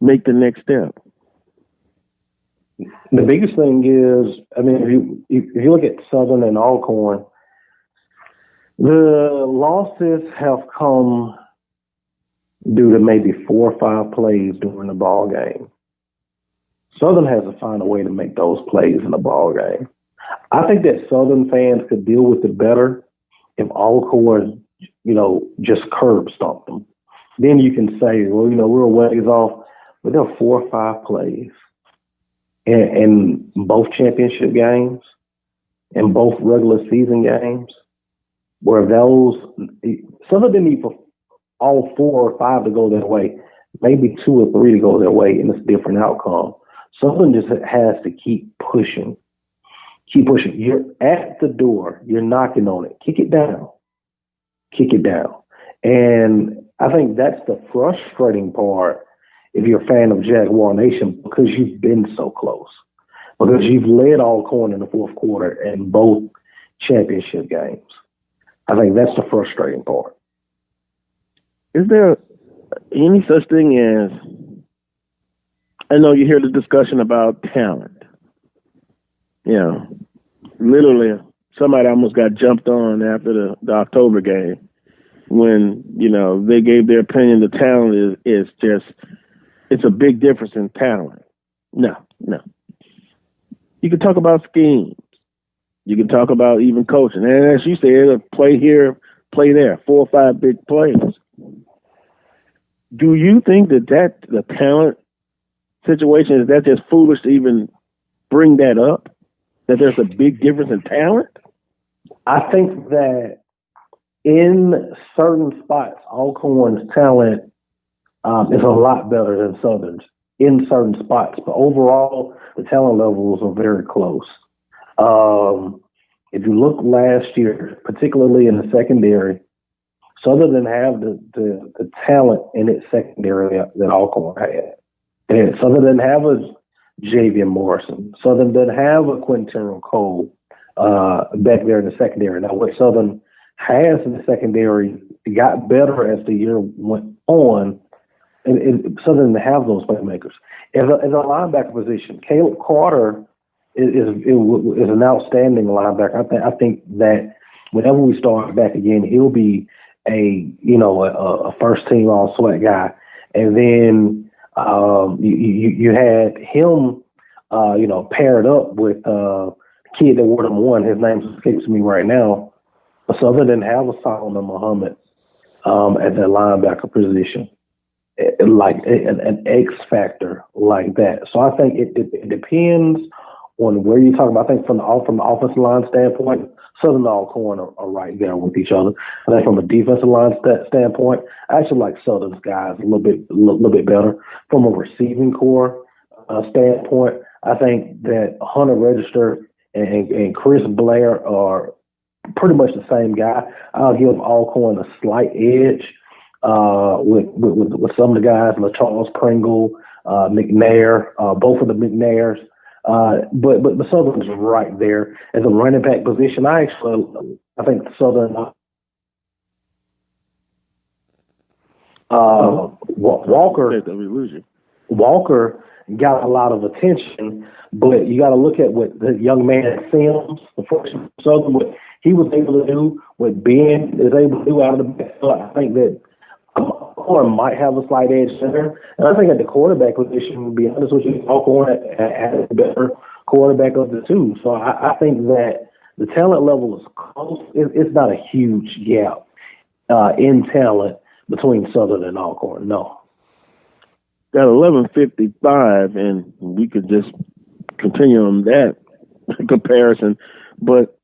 S1: make the next step?
S15: The biggest thing is, if you look at Southern and Alcorn, the losses have come due to maybe 4 or 5 plays during the ball game. Southern has to find a way to make those plays in the ball game. I think that Southern fans could deal with it better if Alcorn, just curb stomped them. Then you can say, well, we're a ways off, but there are 4 or 5 plays in both championship games and both regular season games where Southern didn't need for all 4 or 5 to go their way, maybe 2 or 3 to go their way, and it's a different outcome. Southern just has to keep pushing. Keep pushing. You're at the door. You're knocking on it. Kick it down. Kick it down. And I think that's the frustrating part if you're a fan of Jaguar Nation, because you've been so close. Because you've led Alcorn in the fourth quarter in both championship games. I think that's the frustrating part.
S1: Is there any such thing as, I know you hear the discussion about talent. Literally somebody almost got jumped on after the October game when, they gave their opinion the talent is just, it's a big difference in talent. No. You can talk about schemes. You can talk about even coaching. And as you said, play here, play there, 4 or 5 big plays. Do you think that the talent situation, is that just foolish to even bring that up? That there's a big difference in talent?
S15: I think that in certain spots, Alcorn's talent is a lot better than Southern's in certain spots. But overall, the talent levels are very close. If you look last year, particularly in the secondary, Southern didn't have the talent in its secondary that Alcorn had. And Southern didn't have a Javian Morrison. Southern didn't have a Quintero Cole back there in the secondary. Now, what Southern has in the secondary got better as the year went on, and Southern didn't have those playmakers. As a linebacker position, Caleb Carter is an outstanding linebacker. I think that whenever we start back again, he'll be a first team all Swac guy. And then you had him paired up with a kid that wore number 1. His name escapes me right now. Southern didn't have a Solomon Muhammad at that linebacker position, like an X factor like that. So I think it depends on where you're talking about. I think from the offensive line standpoint, Southern and Alcorn are right there with each other. I think from a defensive line standpoint, I actually like Southern's guys a little bit better. From a receiving core standpoint, I think that Hunter Register and Chris Blair are pretty much the same guy. I'll give Alcorn a slight edge with some of the guys, LaCharles Pringle, McNair, both of the McNairs. But Southern's right there as a running back position. I think Southern Walker got a lot of attention, but you got to look at what the young man Sims, the freshman Southern, what he was able to do, what Ben is able to do out of the backfield. I think that Alcorn might have a slight edge there. And I think at the quarterback position, to be honest with you, Alcorn had a better quarterback of the two. So I think that the talent level is close. It's not a huge gap in talent between Southern and Alcorn, no.
S1: Got 11:55, and we could just continue on that comparison, but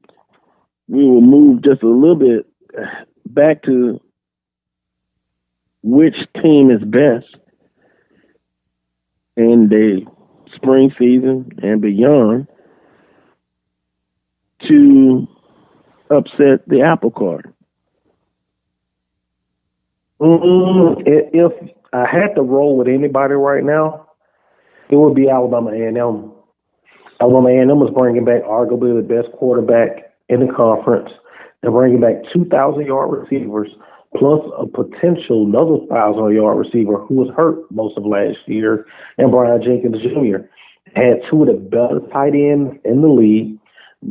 S1: we will move just a little bit back to which team is best in the spring season and beyond to upset the apple cart.
S15: If I had to roll with anybody right now, it would be Alabama A&M. Alabama A&M is bringing back arguably the best quarterback in the conference. They're bringing back 2,000-yard receivers plus a potential another 1,000-yard receiver who was hurt most of last year, and Brian Jenkins Jr. Had two of the better tight ends in the league.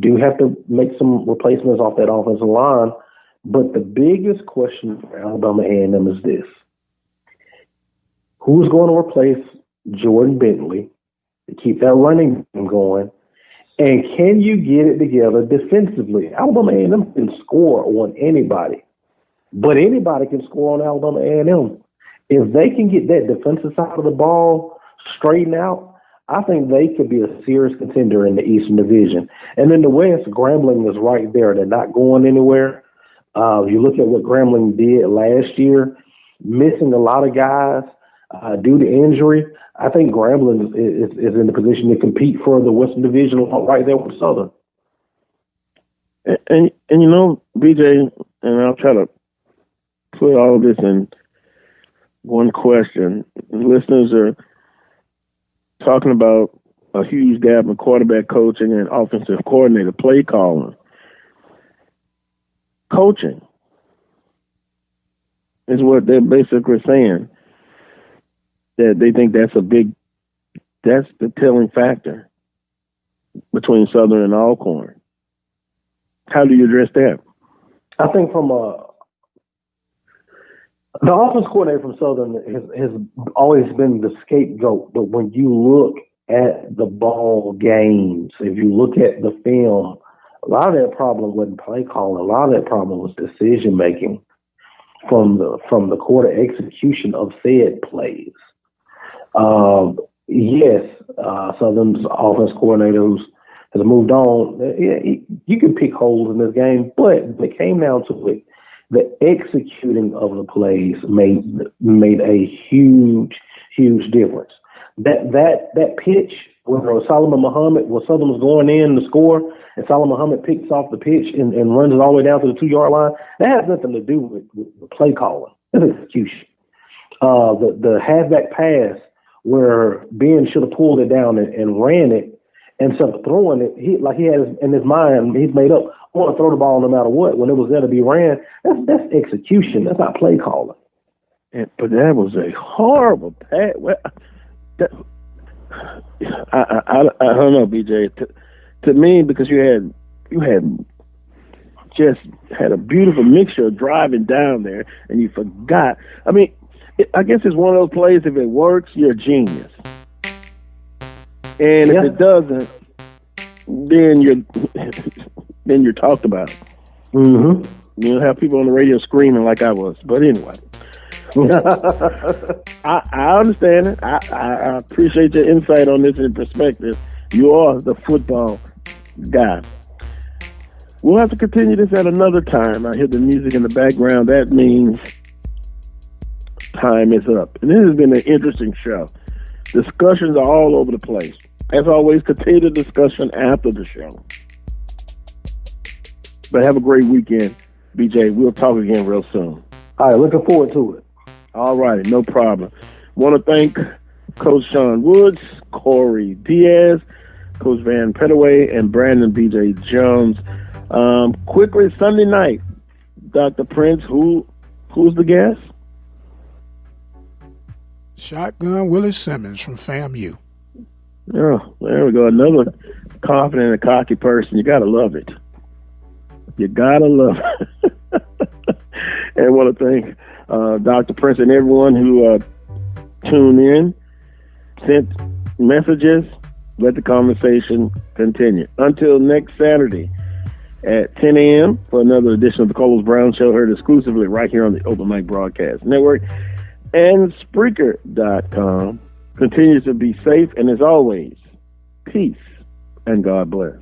S15: Do have to make some replacements off that offensive line. But the biggest question for Alabama A&M is this. Who's going to replace Jordan Bentley to keep that running game going? And can you get it together defensively? Alabama A&M can score on anybody, but anybody can score on Alabama A&M. If they can get that defensive side of the ball straightened out, I think they could be a serious contender in the Eastern Division. And in the West, Grambling is right there. They're not going anywhere. You look at what Grambling did last year, missing a lot of guys due to injury. I think Grambling is in the position to compete for the Western Division right there with Southern.
S1: And you know, BJ, and I'll try to put all of this in one question. Listeners are talking about a huge gap in quarterback coaching and offensive coordinator play calling. Coaching is what they're basically saying. That they think that's the telling factor between Southern and Alcorn. How do you address that?
S15: I think from the offense coordinator from Southern has always been the scapegoat. But when you look at the ball games, if you look at the film, a lot of that problem wasn't play calling. A lot of that problem was decision making from the quarter execution of said plays. Southern's offense coordinator has moved on. You can pick holes in this game, but when it came down to it, the executing of the plays made a huge difference. That pitch where Solomon Muhammad, where Southern was going in to score, and Solomon Muhammad picks off the pitch and runs it all the way down to the 2-yard line, that has nothing to do with play calling. That's execution. The halfback pass where Ben should have pulled it down and ran it, and instead of throwing it, he had in his mind, he's made up, I want to throw the ball no matter what. When it was there to be ran, that's execution. That's not play calling.
S1: But that was a horrible pass. I don't know, BJ. To me, because you had just had a beautiful mixture of driving down there, and you forgot. I mean, I guess it's one of those plays. If it works, you're a genius, and if it doesn't, then you're talked about.
S15: Mm-hmm.
S1: You know, have people on the radio screaming like I was. But anyway. I understand it. I appreciate your insight on this and perspective. You are the football guy. We'll have to continue this at another time. I hear the music in the background. That means time is up. And this has been an interesting show. Discussions are all over the place. As always, continue the discussion after the show. But have a great weekend, BJ. We'll talk again real soon.
S15: All right, looking forward to it.
S1: All righty, no problem. Want to thank Coach Sean Woods, Corey Diaz, Coach Van Pettaway, and Brandon B.J. Jones. Quickly, Sunday night, Dr. Prince, who's the guest?
S2: Shotgun Willie Simmons from FAMU.
S1: Oh, there we go. Another confident and cocky person. You got to love it. You got to love it. And I want to thank Dr. Prince and everyone who tuned in, sent messages. Let the conversation continue. Until next Saturday at 10 a.m. for another edition of the Carlos Brown Show, heard exclusively right here on the Open Mic Broadcast Network and Spreaker.com. Continue to be safe, and as always, peace and God bless.